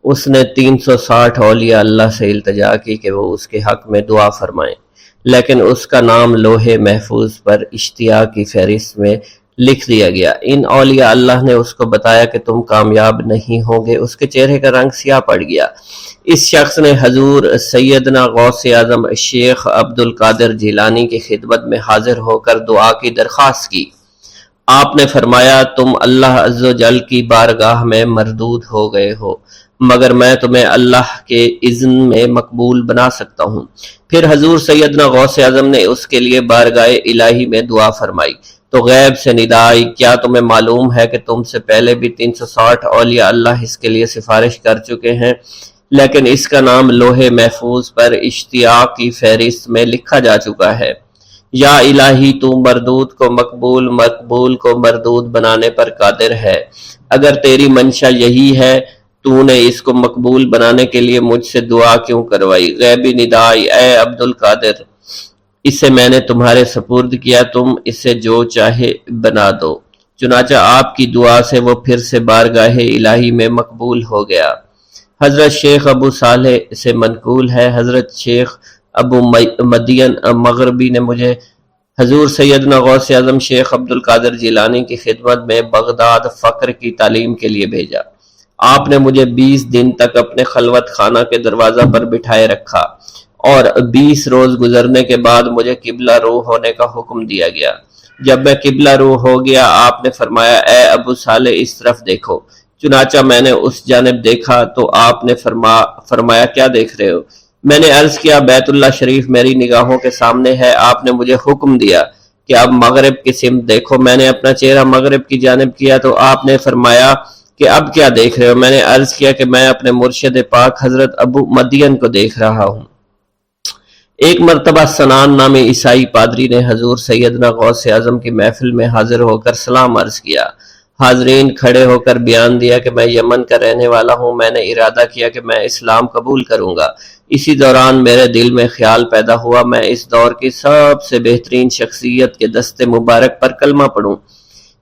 اس نے 360 اولیاء اللہ سے التجا کی کہ وہ اس کے حق میں دعا فرمائیں، لیکن اس کا نام لوح محفوظ پر اشتیاق کی فہرست میں لکھ دیا گیا۔ ان اولیاء اللہ نے اس کو بتایا کہ تم کامیاب نہیں ہوں گے۔ اس کے چہرے کا رنگ سیاہ پڑ گیا۔ اس شخص نے حضور سیدنا غوث اعظم شیخ عبد القادر جیلانی کی خدمت میں حاضر ہو کر دعا کی درخواست کی۔ آپ نے فرمایا تم اللہ عز و جل کی بارگاہ میں مردود ہو گئے ہو، مگر میں تمہیں اللہ کے اذن میں مقبول بنا سکتا ہوں۔ پھر حضور سیدنا غوث اعظم نے اس کے لیے بارگاہ الہی میں دعا فرمائی تو غیب سے ندا آئی، کیا تمہیں معلوم ہے کہ تم سے پہلے بھی 360 اولیاء اللہ اس کے لیے سفارش کر چکے ہیں، لیکن اس کا نام لوح محفوظ پر اشتیاق کی فہرست میں لکھا جا چکا ہے۔ یا الہی تو مردود کو مقبول، مقبول کو مردود بنانے پر قادر ہے، اگر تیری منشا یہی ہے تو نے اس کو مقبول بنانے کے لیے مجھ سے دعا کیوں کروائی؟ غیبی ندا آئی، اے عبد القادر، اسے میں نے تمہارے سپرد کیا، تم اسے جو چاہے بنا دو۔ چنانچہ آپ کی دعا سے وہ پھر سے بارگاہ الہی میں مقبول ہو گیا۔ حضرت شیخ ابو صالح سے منقول ہے، حضرت شیخ ابو مدین مغربی نے مجھے حضور سیدنا غوث اعظم شیخ عبد القادر جیلانی کی خدمت میں بغداد فقر کی تعلیم کے لیے بھیجا۔ آپ نے مجھے 20 دن تک اپنے خلوت خانہ کے دروازہ پر بٹھائے رکھا اور 20 روز گزرنے کے بعد مجھے قبلہ رو ہونے کا حکم دیا گیا۔ جب میں قبلہ رو ہو گیا آپ نے فرمایا اے ابو صالح اس طرف دیکھو۔ چنانچہ میں نے اس جانب دیکھا تو آپ نے فرمایا کیا دیکھ رہے ہو؟ میں نے عرض کیا بیت اللہ شریف میری نگاہوں کے سامنے ہے۔ آپ نے مجھے حکم دیا کہ اب مغرب کی سمت دیکھو۔ میں نے اپنا چہرہ مغرب کی جانب کیا تو آپ نے فرمایا کہ اب کیا دیکھ رہے ہو؟ میں نے عرض کیا کہ میں اپنے مرشد پاک حضرت ابو مدین کو دیکھ رہا ہوں۔ ایک مرتبہ سنان نامی عیسائی پادری نے حضور سیدنا غوث اعظم کی محفل میں حاضر ہو کر سلام عرض کیا۔ حاضرین کھڑے ہو کر بیان دیا کہ میں یمن کا رہنے والا ہوں، میں نے ارادہ کیا کہ میں اسلام قبول کروں گا۔ اسی دوران میرے دل میں خیال پیدا ہوا میں اس دور کی سب سے بہترین شخصیت کے دست مبارک پر کلمہ پڑھوں۔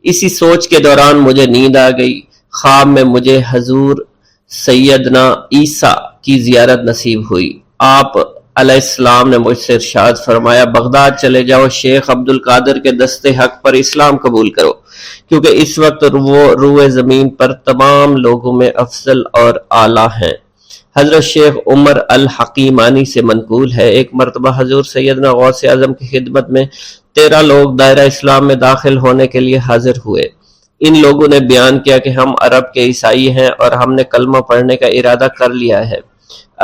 اسی سوچ کے دوران مجھے نیند آ گئی۔ خواب میں مجھے حضور سیدنا عیسیٰ کی زیارت نصیب ہوئی۔ آپ علیہ السلام نے مجھ سے ارشاد فرمایا، بغداد چلے جاؤ، شیخ عبد القادر کے دست حق پر اسلام قبول کرو، کیونکہ اس وقت وہ روئے زمین پر تمام لوگوں میں افضل اور اعلیٰ ہیں۔ حضرت شیخ عمر الحکیمانی سے منقول ہے، ایک مرتبہ حضور سیدنا غوث اعظم کی خدمت میں 13 لوگ دائرہ اسلام میں داخل ہونے کے لیے حاضر ہوئے۔ ان لوگوں نے بیان کیا کہ ہم عرب کے عیسائی ہیں اور ہم نے کلمہ پڑھنے کا ارادہ کر لیا ہے۔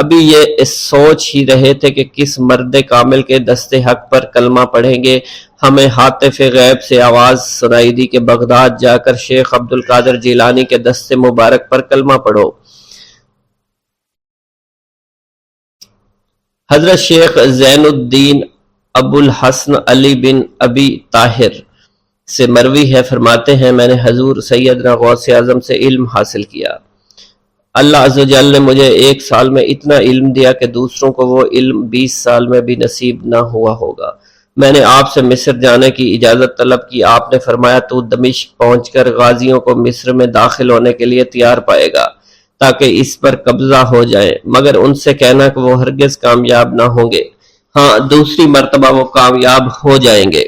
ابھی یہ سوچ ہی رہے تھے کہ کس مرد کامل کے دست حق پر کلمہ پڑھیں گے۔ ہمیں ہاتف غیب سے آواز سنائی دی کہ بغداد جا کر شیخ عبد القادر جیلانی کے دست مبارک پر کلمہ پڑھو۔ حضرت شیخ زین الدین ابو الحسن علی بن ابی طاہر سے مروی ہے، فرماتے ہیں میں نے حضور سیدنا غوث اعظم سے علم حاصل کیا۔ اللہ عز و جل نے مجھے 1 سال میں اتنا علم دیا کہ دوسروں کو وہ علم 20 سال میں بھی نصیب نہ ہوا ہوگا۔ میں نے آپ سے مصر جانے کی اجازت طلب کی، آپ نے فرمایا تو دمشق پہنچ کر غازیوں کو مصر میں داخل ہونے کے لیے تیار پائے گا تاکہ اس پر قبضہ ہو جائے، مگر ان سے کہنا کہ وہ ہرگز کامیاب نہ ہوں گے، ہاں دوسری مرتبہ وہ کامیاب ہو جائیں گے۔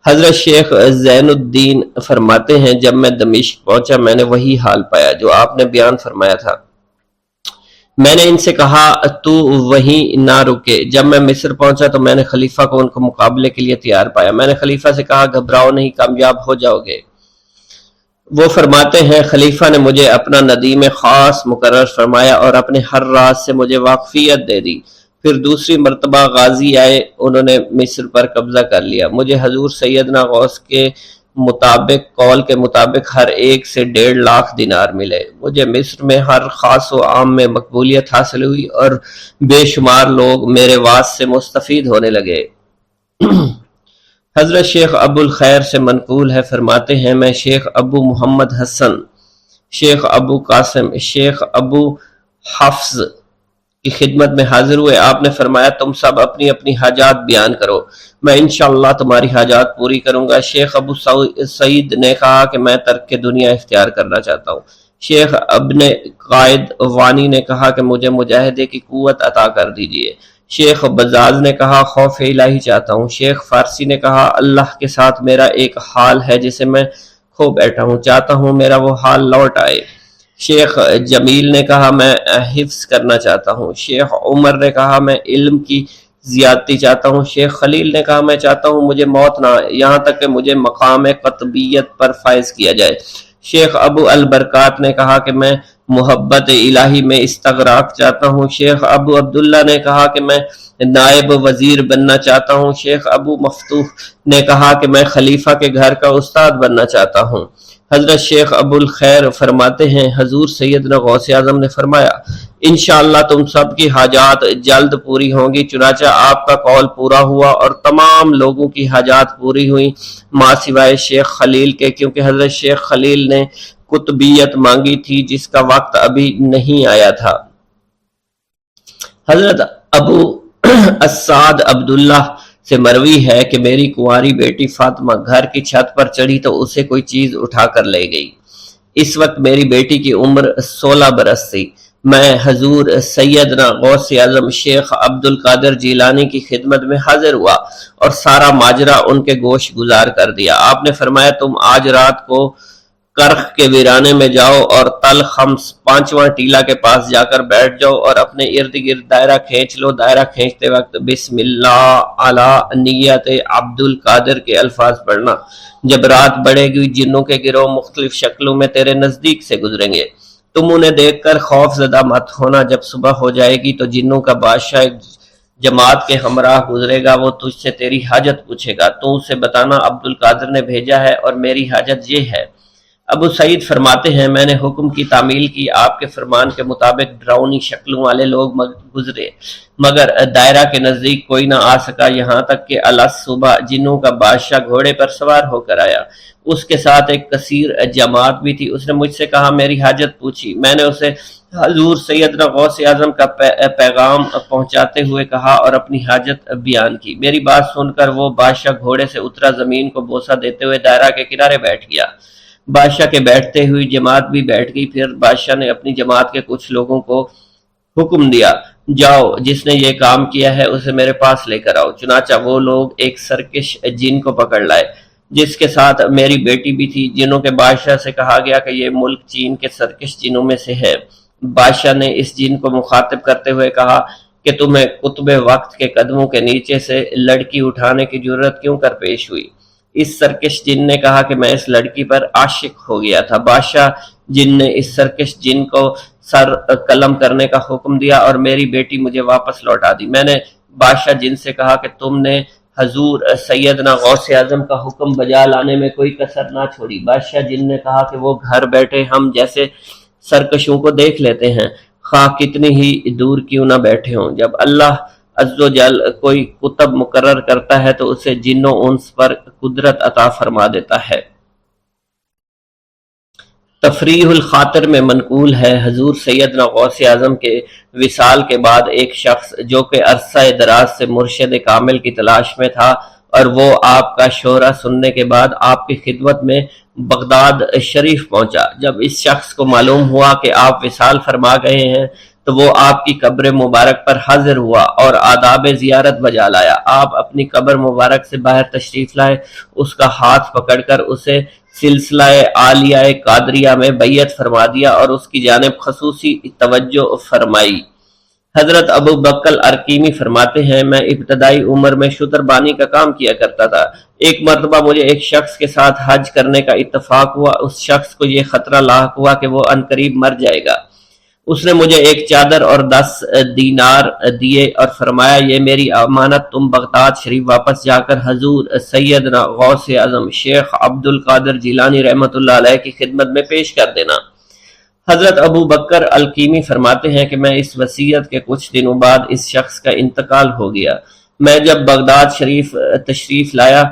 حضرت شیخ زین الدین فرماتے ہیں جب میں دمشق پہنچا میں نے وہی حال پایا جو آپ نے بیان فرمایا تھا۔ میں نے ان سے کہا تو وہیں نہ رکے۔ جب میں مصر پہنچا تو میں نے خلیفہ کو ان کو مقابلے کے لیے تیار پایا۔ میں نے خلیفہ سے کہا گھبراؤ نہیں، کامیاب ہو جاؤ گے۔ وہ فرماتے ہیں خلیفہ نے مجھے اپنا ندیم خاص مقرر فرمایا اور اپنے ہر راز سے مجھے واقفیت دے دی۔ پھر دوسری مرتبہ غازی آئے، انہوں نے مصر پر قبضہ کر لیا۔ مجھے حضور سیدنا غوث کے قول کے مطابق ہر ایک سے 1.5 لاکھ دینار ملے۔ مجھے مصر میں ہر خاص و عام میں مقبولیت حاصل ہوئی اور بے شمار لوگ میرے واعظ سے مستفید ہونے لگے۔ حضرت شیخ ابو الخیر سے منقول ہے، فرماتے ہیں میں شیخ ابو محمد حسن، شیخ ابو قاسم، شیخ ابو حفظ کی خدمت میں حاضر ہوئے۔ آپ نے فرمایا تم سب اپنی اپنی حاجات بیان کرو، میں انشاءاللہ تمہاری حاجات پوری کروں گا۔ شیخ ابو سعید نے کہا کہ میں ترک دنیا اختیار کرنا چاہتا ہوں۔ شیخ ابن قائد وانی نے کہا کہ مجھے مجاہدے کی قوت عطا کر دیجئے۔ شیخ بزاز نے کہا خوف الہی چاہتا ہوں۔ شیخ فارسی نے کہا اللہ کے ساتھ میرا ایک حال ہے جسے میں کھو بیٹھا ہوں، چاہتا ہوں میرا وہ حال لوٹ آئے۔ شیخ جمیل نے کہا میں حفظ کرنا چاہتا ہوں۔ شیخ عمر نے کہا میں علم کی زیادتی چاہتا ہوں۔ شیخ خلیل نے کہا میں چاہتا ہوں مجھے موت نہ آئے، یہاں تک کہ مجھے مقام قطبیت پر فائز کیا جائے۔ شیخ ابو البرکات نے کہا کہ میں محبت الہی میں استغراق چاہتا ہوں۔ شیخ ابو عبداللہ نے کہا کہ میں نائب وزیر بننا چاہتا ہوں۔ شیخ ابو مفتوح نے کہا کہ میں خلیفہ کے گھر کا استاد بننا چاہتا ہوں۔ حضرت شیخ ابو الخیر فرماتے ہیں حضور سیدنا غوث اعظم نے فرمایا انشاءاللہ تم سب کی حاجات جلد پوری ہوں گی۔ چنانچہ آپ کا قول پورا ہوا اور تمام لوگوں کی حاجات پوری ہوئیں ماں سوائے شیخ خلیل کے، کیونکہ حضرت شیخ خلیل نے قطبیت مانگی تھی جس کا وقت ابھی نہیں آیا تھا۔ حضرت ابو السعد عبداللہ سے مروی ہے کہ میری کنواری بیٹی فاطمہ گھر کی چھت پر چڑھی تو اسے کوئی چیز اٹھا کر لے گئی۔ اس وقت میری بیٹی کی عمر 16 برس تھی۔ میں حضور سیدنا غوث اعظم شیخ عبد القادر جیلانی کی خدمت میں حاضر ہوا اور سارا ماجرا ان کے گوش گزار کر دیا۔ آپ نے فرمایا تم آج رات کو کرخ کے ویرانے میں جاؤ اور تل خمس 5واں ٹیلا کے پاس جا کر بیٹھ جاؤ اور اپنے ارد گرد دائرہ کھینچ لو۔ دائرہ کھینچتے وقت بسم اللہ علی نیت عبد القادر کے الفاظ پڑھنا۔ جب رات بڑھے گی جنوں کے گروہ مختلف شکلوں میں تیرے نزدیک سے گزریں گے، تم انہیں دیکھ کر خوف زدہ مت ہونا۔ جب صبح ہو جائے گی تو جنوں کا بادشاہ ایک جماعت کے ہمراہ گزرے گا، وہ تجھ سے تیری حاجت پوچھے گا، تو اسے بتانا عبد القادر نے بھیجا ہے اور میری حاجت یہ ہے۔ ابو سعید فرماتے ہیں میں نے حکم کی تعمیل کی، آپ کے فرمان کے مطابق ڈراؤنی شکلوں والے لوگ گزرے مگر دائرہ کے نزدیک کوئی نہ آ سکا، یہاں تک کہ صبح جنوں کا بادشاہ گھوڑے پر سوار ہو کر آیا، اس کے ساتھ ایک کثیر جماعت بھی تھی۔ اس نے مجھ سے کہا، میری حاجت پوچھی، میں نے اسے حضور سیدنا غوث اعظم کا پیغام پہنچاتے ہوئے کہا اور اپنی حاجت بیان کی۔ میری بات سن کر وہ بادشاہ گھوڑے سے اترا، زمین کو بوسہ دیتے ہوئے دائرہ کے کنارے بیٹھ گیا۔ بادشاہ کے بیٹھتے ہوئی جماعت بھی بیٹھ گئی۔ پھر بادشاہ نے اپنی جماعت کے کچھ لوگوں کو حکم دیا، جاؤ، جس نے یہ کام کیا ہے اسے میرے پاس لے کر آؤ۔ چنانچہ وہ لوگ ایک سرکش جن کو پکڑ لائے جس کے ساتھ میری بیٹی بھی تھی۔ جنوں کے بادشاہ سے کہا گیا کہ یہ ملک چین کے سرکش جنوں میں سے ہے۔ بادشاہ نے اس جن کو مخاطب کرتے ہوئے کہا کہ تمہیں قطب وقت کے قدموں کے نیچے سے لڑکی اٹھانے کی جرت کیوں کر پیش ہوئی؟ اس سرکش جن نے کہا کہ میں اس لڑکی پر عاشق ہو گیا تھا۔ بادشاہ جن نے اس سرکش جن کو سر قلم کرنے کا حکم دیا اور میری بیٹی مجھے واپس لوٹا دی۔ میں نے بادشاہ جن سے کہا کہ تم نے حضور سیدنا غوث اعظم کا حکم بجا لانے میں کوئی کسر نہ چھوڑی۔ بادشاہ جن نے کہا کہ وہ گھر بیٹھے ہم جیسے سرکشوں کو دیکھ لیتے ہیں، خواہ کتنی ہی دور کیوں نہ بیٹھے ہوں۔ جب اللہ عز و جل کوئی کتب مقرر کرتا ہے تو اسے جن و انس پر قدرت عطا فرما دیتا ہے۔ تفریح الخاطر میں منقول ہے، حضور سیدنا غوث اعظم کے وصال کے بعد ایک شخص جو کہ عرصہ دراز سے مرشد کامل کی تلاش میں تھا اور وہ آپ کا شورا سننے کے بعد آپ کی خدمت میں بغداد شریف پہنچا۔ جب اس شخص کو معلوم ہوا کہ آپ وصال فرما گئے ہیں تو وہ آپ کی قبر مبارک پر حاضر ہوا اور آداب زیارت بجا لایا۔ آپ اپنی قبر مبارک سے باہر تشریف لائے، اس کا ہاتھ پکڑ کر اسے سلسلہ عالیہ قادریہ میں بیعت فرما دیا اور اس کی جانب خصوصی توجہ فرمائی۔ حضرت ابو بکر ارکیمی فرماتے ہیں میں ابتدائی عمر میں شتر بانی کا کام کیا کرتا تھا۔ ایک مرتبہ مجھے ایک شخص کے ساتھ حج کرنے کا اتفاق ہوا۔ اس شخص کو یہ خطرہ لاحق ہوا کہ وہ عنقریب مر جائے گا۔ اس نے مجھے ایک چادر اور 10 دینار دیے اور فرمایا یہ میری امانت، تم بغداد شریف واپس جا کر حضور سیدنا غوث اعظم شیخ عبد القادر جیلانی رحمۃ اللہ علیہ کی خدمت میں پیش کر دینا۔ حضرت ابو بکر الکیمی فرماتے ہیں کہ میں اس وصیت کے کچھ دنوں بعد اس شخص کا انتقال ہو گیا۔ میں جب بغداد شریف تشریف لایا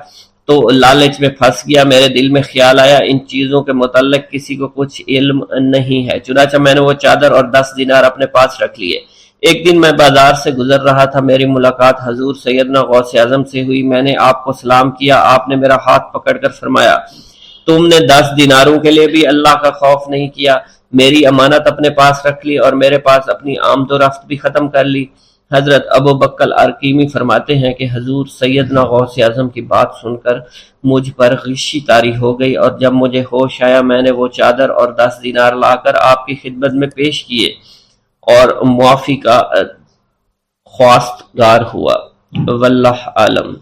تو لالچ میں پھنس گیا۔ میرے دل میں خیال آیا ان چیزوں کے متعلق کسی کو کچھ علم نہیں ہے، چنانچہ میں نے وہ چادر اور 10 دینار اپنے پاس رکھ لیے۔ ایک دن میں بازار سے گزر رہا تھا، میری ملاقات حضور سیدنا غوث اعظم سے ہوئی۔ میں نے آپ کو سلام کیا، آپ نے میرا ہاتھ پکڑ کر فرمایا تم نے 10 دیناروں کے لیے بھی اللہ کا خوف نہیں کیا، میری امانت اپنے پاس رکھ لی اور میرے پاس اپنی آمد و رفت بھی ختم کر لی۔ حضرت ابو بکر ارکیمی فرماتے ہیں کہ حضور سیدنا غوث اعظم کی بات سن کر مجھ پر غشی طاری ہو گئی اور جب مجھے ہوش آیا میں نے وہ چادر اور 10 دینار لا کر آپ کی خدمت میں پیش کیے اور معافی کا خواستگار ہوا۔ واللہ عالم۔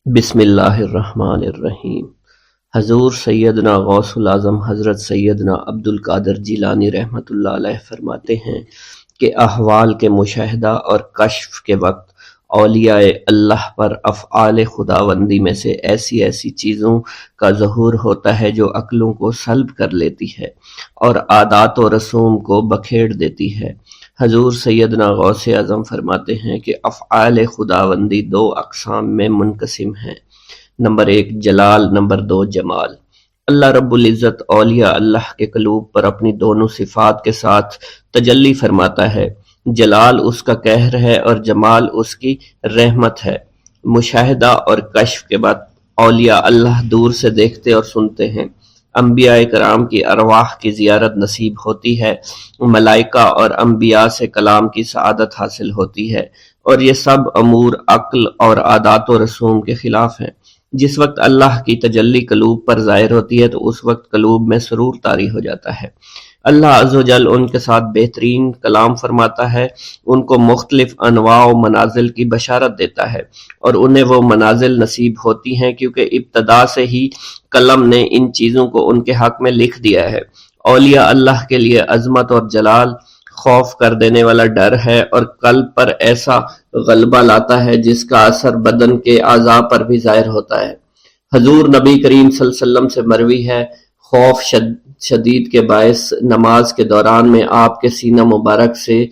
بسم اللہ الرحمن الرحیم۔ حضور سیدنا غوث العظم حضرت سیدنا عبد القادر جیلانی رحمۃ اللہ علیہ فرماتے ہیں کہ احوال کے مشاہدہ اور کشف کے وقت اولیاء اللہ پر افعال خداوندی میں سے ایسی چیزوں کا ظہور ہوتا ہے جو عقلوں کو سلب کر لیتی ہے اور عادات و رسوم کو بکھیڑ دیتی ہے۔ حضور سیدنا غوث اعظم فرماتے ہیں کہ افعال خداوندی 2 اقسام میں منقسم ہیں، نمبر 1 جلال، نمبر 2 جمال۔ اللہ رب العزت اولیاء اللہ کے قلوب پر اپنی دونوں صفات کے ساتھ تجلی فرماتا ہے، جلال اس کا قہر ہے اور جمال اس کی رحمت ہے۔ مشاہدہ اور کشف کے بعد اولیاء اللہ دور سے دیکھتے اور سنتے ہیں، انبیاء کرام کی ارواح کی زیارت نصیب ہوتی ہے، ملائکہ اور انبیاء سے کلام کی سعادت حاصل ہوتی ہے، اور یہ سب امور عقل اور عادات و رسوم کے خلاف ہیں۔ جس وقت اللہ کی تجلی قلوب پر ظاہر ہوتی ہے تو اس وقت قلوب میں سرور طاری ہو جاتا ہے۔ اللہ عز و جل ان کے ساتھ بہترین کلام فرماتا ہے، ان کو مختلف انواع و منازل کی بشارت دیتا ہے اور انہیں وہ منازل نصیب ہوتی ہیں کیونکہ ابتدا سے ہی قلم نے ان چیزوں کو ان کے حق میں لکھ دیا ہے۔ اولیاء اللہ کے لیے عظمت اور جلال خوف کر دینے والا ڈر ہے اور قلب پر ایسا غلبہ لاتا ہے جس کا اثر بدن کے اعضاء پر بھی ظاہر ہوتا ہے۔ حضور نبی کریم صلی اللہ علیہ وسلم سے مروی ہے، خوف شدید کے باعث نماز کے دوران میں آپ کے سینہ مبارک سے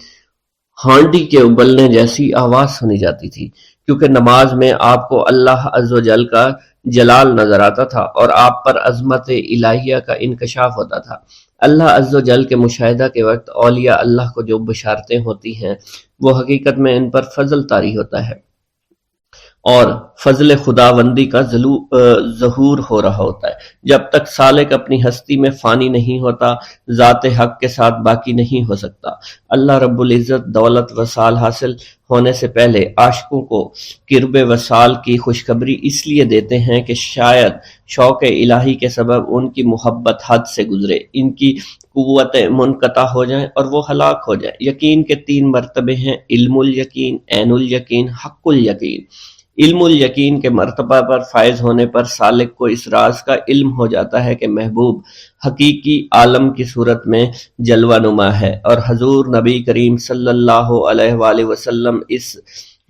ہانڈی کے ابلنے جیسی آواز سنی جاتی تھی، کیونکہ نماز میں آپ کو اللہ عز و جل کا جلال نظر آتا تھا اور آپ پر عظمت الہیہ کا انکشاف ہوتا تھا۔ اللہ عز و جل کے مشاہدہ کے وقت اولیاء اللہ کو جو بشارتیں ہوتی ہیں وہ حقیقت میں ان پر فضل طاری ہوتا ہے اور فضل خداوندی کا ظہور ہو رہا ہوتا ہے۔ جب تک سالک اپنی ہستی میں فانی نہیں ہوتا، ذات حق کے ساتھ باقی نہیں ہو سکتا۔ اللہ رب العزت دولت وصال حاصل ہونے سے پہلے عاشقوں کو قرب وصال کی خوشخبری اس لیے دیتے ہیں کہ شاید شوق الہی کے سبب ان کی محبت حد سے گزرے، ان کی قوتیں منقطع ہو جائیں اور وہ ہلاک ہو جائیں۔ یقین کے 3 مرتبے ہیں: علم الیقین، عین الیقین، حق الیقین۔ علم الیقین کے مرتبہ پر فائز ہونے پر سالک کو اس راز کا علم ہو جاتا ہے کہ محبوب حقیقی عالم کی صورت میں جلوہ نما ہے اور حضور نبی کریم صلی اللہ علیہ وآلہ وسلم اس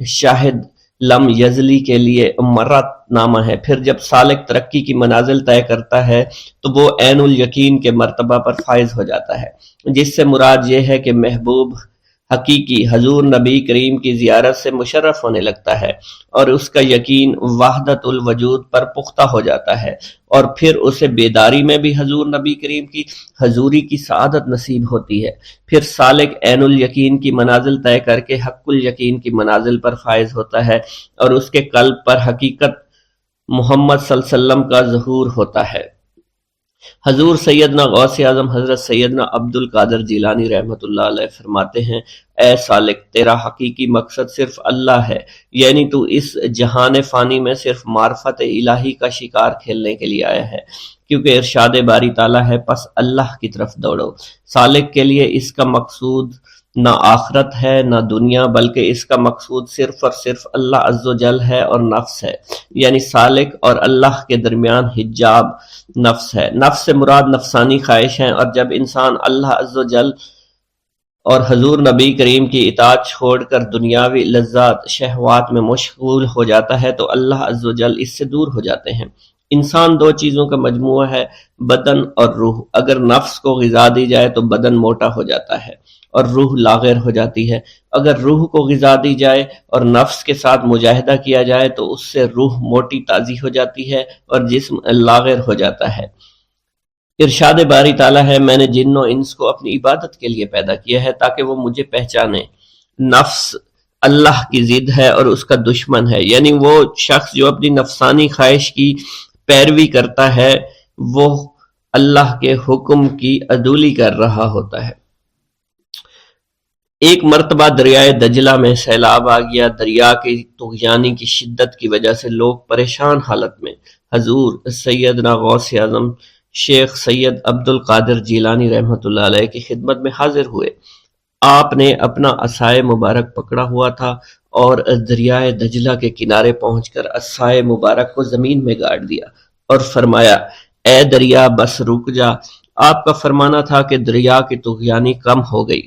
شاہد لم یزلی کے لیے مرت نامہ ہے۔ پھر جب سالک ترقی کی منازل طے کرتا ہے تو وہ عین الیقین کے مرتبہ پر فائز ہو جاتا ہے، جس سے مراد یہ ہے کہ محبوب حقیقی حضور نبی کریم کی زیارت سے مشرف ہونے لگتا ہے اور اس کا یقین وحدت الوجود پر پختہ ہو جاتا ہے، اور پھر اسے بیداری میں بھی حضور نبی کریم کی حضوری کی سعادت نصیب ہوتی ہے۔ پھر سالک عین الیقین کی منازل طے کر کے حق الیقین کی منازل پر فائز ہوتا ہے اور اس کے قلب پر حقیقت محمد صلی اللہ علیہ وسلم کا ظہور ہوتا ہے۔ حضور سیدنا غوث اعظم حضرت سیدنا عبد القادر جیلانی رحمۃ اللہ علیہ فرماتے ہیں: اے سالک، تیرا حقیقی مقصد صرف اللہ ہے، یعنی تو اس جہان فانی میں صرف معرفت الہی کا شکار کھیلنے کے لیے آیا ہے، کیونکہ ارشاد باری تعالیٰ ہے پس اللہ کی طرف دوڑو۔ سالک کے لیے اس کا مقصود نہ آخرت ہے نہ دنیا، بلکہ اس کا مقصود صرف اور صرف اللہ عز و جل ہے اور نفس ہے، یعنی سالک اور اللہ کے درمیان حجاب نفس ہے۔ نفس سے مراد نفسانی خواہش ہیں، اور جب انسان اللہ عز و جل اور حضور نبی کریم کی اطاعت چھوڑ کر دنیاوی لذات شہوات میں مشغول ہو جاتا ہے تو اللہ عز و جل اس سے دور ہو جاتے ہیں۔ انسان 2 چیزوں کا مجموعہ ہے، بدن اور روح۔ اگر نفس کو غذا دی جائے تو بدن موٹا ہو جاتا ہے اور روح لاغر ہو جاتی ہے، اگر روح کو غذا دی جائے اور نفس کے ساتھ مجاہدہ کیا جائے تو اس سے روح موٹی تازی ہو جاتی ہے اور جسم لاغر ہو جاتا ہے۔ ارشاد باری تعالیٰ ہے: میں نے جن و انس کو اپنی عبادت کے لیے پیدا کیا ہے تاکہ وہ مجھے پہچانے۔ نفس اللہ کی ضد ہے اور اس کا دشمن ہے، یعنی وہ شخص جو اپنی نفسانی خواہش کی پیروی کرتا ہے وہ اللہ کے حکم کی عدولی کر رہا ہوتا ہے۔ ایک مرتبہ دریائے دجلہ میں سیلاب آ گیا۔ دریا کی طغیانی کی شدت کی وجہ سے لوگ پریشان حالت میں حضور سیدنا غوث اعظم شیخ سید عبد القادر جیلانی رحمۃ اللہ علیہ کی خدمت میں حاضر ہوئے۔ آپ نے اپنا عصائے مبارک پکڑا ہوا تھا اور دریائے دجلہ کے کنارے پہنچ کر عصائے مبارک کو زمین میں گاڑ دیا اور فرمایا: اے دریا بس رک جا۔ آپ کا فرمانا تھا کہ دریا کی طغیانی کم ہو گئی۔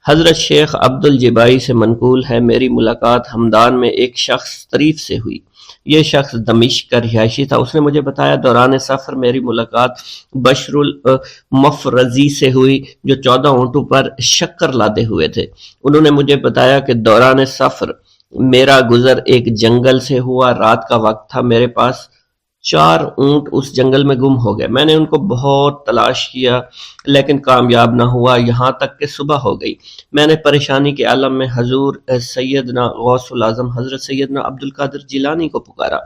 حضرت شیخ عبد الجبائی سے منقول ہے: میری ملاقات ہمدان میں ایک شخص طریف سے ہوئی۔ یہ شخص دمشق کا رہائشی تھا۔ اس نے مجھے بتایا دوران سفر میری ملاقات بشر المفرزی سے ہوئی جو 14 اونٹوں پر شکر لادے ہوئے تھے۔ انہوں نے مجھے بتایا کہ دوران سفر میرا گزر ایک جنگل سے ہوا۔ رات کا وقت تھا، میرے پاس 4 اونٹ اس جنگل میں گم ہو گئے۔ میں نے ان کو بہت تلاش کیا لیکن کامیاب نہ ہوا، یہاں تک کہ صبح ہو گئی۔ میں نے پریشانی کے عالم میں حضور سیدنا غوث الاعظم حضرت سیدنا عبد القادر جیلانی کو پکارا،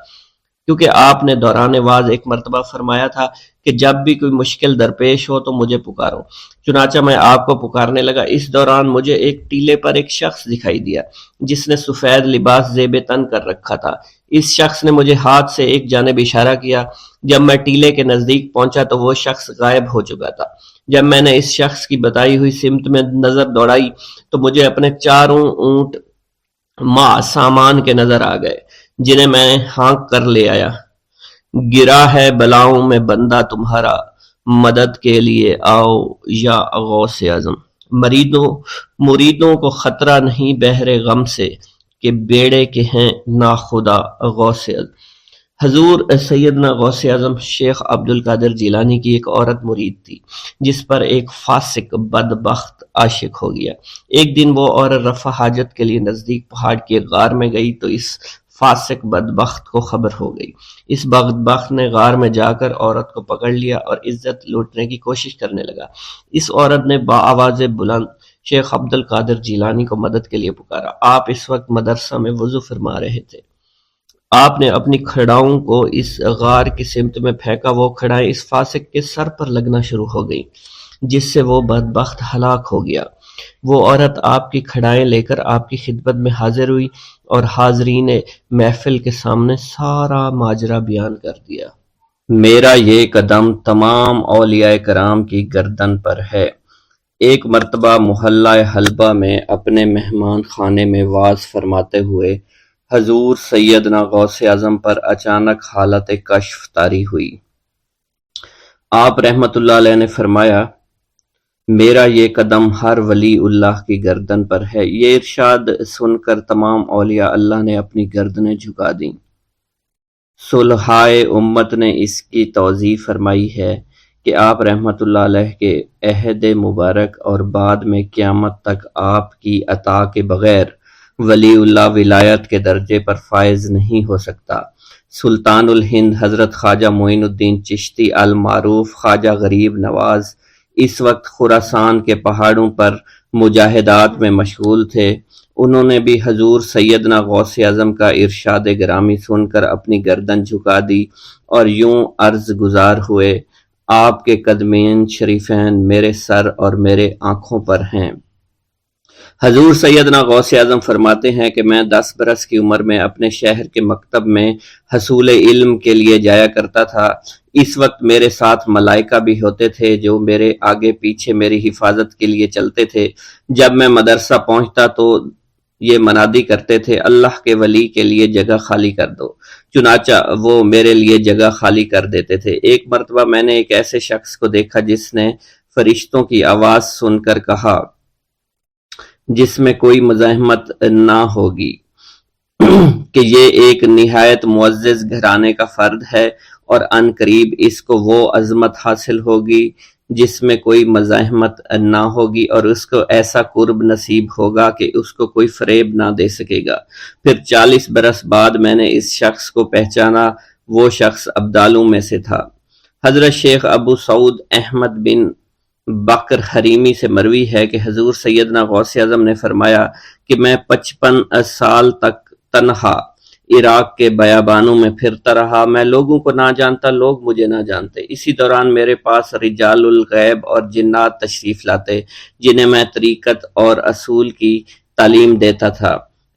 کیونکہ آپ نے دوران واز ایک مرتبہ فرمایا تھا کہ جب بھی کوئی مشکل درپیش ہو تو مجھے پکارو۔ چنانچہ میں آپ کو پکارنے لگا۔ اس دوران مجھے ایک ٹیلے پر ایک شخص دکھائی دیا جس نے سفید لباس زیب تن کر رکھا تھا۔ اس شخص نے مجھے ہاتھ سے ایک جانب اشارہ کیا۔ جب میں ٹیلے کے نزدیک پہنچا تو وہ شخص غائب ہو چکا تھا۔ جب میں نے اس شخص کی بتائی ہوئی سمت میں نظر دوڑائی تو مجھے اپنے 4 اونٹ سامان کے نظر آ گئے جنہیں میں ہانک کر لے آیا۔ گرا ہے بلاؤں میں بندہ تمہارا، مدد کے لیے آؤ یا غوث اعظم۔ مریدوں کو خطرہ نہیں بحر غم سے کہ بیڑے کے ہیں ناخدا غوث اعظم۔ حضور سیدنا غوث اعظم شیخ عبد القادر جیلانی کی ایک عورت مرید تھی جس پر ایک فاسق بدبخت عاشق ہو گیا۔ ایک دن وہ عورت رفع حاجت کے لیے نزدیک پہاڑ کی ایک غار میں گئی تو اس فاسق بدبخت کو خبر ہو گئی۔ اس بدبخت نے غار میں جا کر عورت کو پکڑ لیا اور عزت لوٹنے کی کوشش کرنے لگا۔ اس عورت نے بآواز بلند شیخ عبد القادر جیلانی کو مدد کے لیے پکارا۔ آپ اس وقت مدرسہ میں وضو فرما رہے تھے۔ آپ نے اپنی کھڑاؤں کو اس غار کی سمت میں پھینکا۔ وہ کھڑائیں اس فاسق کے سر پر لگنا شروع ہو گئیں جس سے وہ بدبخت ہلاک ہو گیا۔ وہ عورت آپ کی کھڑائیں لے کر آپ کی خدمت میں حاضر ہوئی اور حاضرین محفل کے سامنے سارا ماجرا بیان کر دیا۔ میرا یہ قدم تمام اولیاء کرام کی گردن پر ہے۔ ایک مرتبہ محلہ حلبہ میں اپنے مہمان خانے میں وعظ فرماتے ہوئے حضور سیدنا غوث اعظم پر اچانک حالت کشف طاری ہوئی۔ آپ رحمت اللہ علیہ نے فرمایا، میرا یہ قدم ہر ولی اللہ کی گردن پر ہے۔ یہ ارشاد سن کر تمام اولیاء اللہ نے اپنی گردنیں جھکا دیں۔ صلحائے امت نے اس کی توضیح فرمائی ہے کہ آپ رحمت اللہ علیہ کے عہد مبارک اور بعد میں قیامت تک آپ کی عطا کے بغیر ولی اللہ ولایت کے درجے پر فائز نہیں ہو سکتا۔ سلطان الہند حضرت خواجہ معین الدین چشتی المعروف خواجہ غریب نواز اس وقت خراسان کے پہاڑوں پر مجاہدات میں مشغول تھے۔ انہوں نے بھی حضور سیدنا غوث اعظم کا ارشاد گرامی سن کر اپنی گردن جھکا دی اور یوں عرض گزار ہوئے، آپ کے قدمین شریفین میرے سر اور میرے آنکھوں پر ہیں۔ حضور سیدنا غوث اعظم فرماتے ہیں کہ میں 10 برس کی عمر میں اپنے شہر کے مکتب میں حصول علم کے لیے جایا کرتا تھا۔ اس وقت میرے ساتھ ملائکہ بھی ہوتے تھے جو میرے آگے پیچھے میری حفاظت کے لیے چلتے تھے۔ جب میں مدرسہ پہنچتا تو یہ منادی کرتے تھے، اللہ کے ولی کے لیے جگہ خالی کر دو۔ چنانچہ وہ میرے لیے جگہ خالی کر دیتے تھے۔ ایک مرتبہ میں نے ایک ایسے شخص کو دیکھا جس نے فرشتوں کی آواز سن کر کہا، جس میں کوئی مزاحمت نہ ہوگی، کہ یہ ایک نہایت معزز گھرانے کا فرد ہے اور عن قریب اس کو وہ عظمت حاصل ہوگی جس میں کوئی مزاحمت نہ ہوگی اور اس کو ایسا قرب نصیب ہوگا کہ اس کو کوئی فریب نہ دے سکے گا۔ پھر 40 برس بعد میں نے اس شخص کو پہچانا۔ وہ شخص ابدالوں میں سے تھا۔ حضرت شیخ ابو سعود احمد بن بکر حریمی سے مروی ہے کہ حضور سیدنا غوث اعظم نے فرمایا کہ میں 55 سال تک تنہا عراق کے بیابانوں میں پھرتا رہا۔ میں لوگوں کو نہ جانتا، لوگ مجھے نہ جانتے۔ اسی دوران میرے پاس رجال الغیب اور جنات تشریف لاتے جنہیں میں طریقت اور اصول کی تعلیم دیتا تھا۔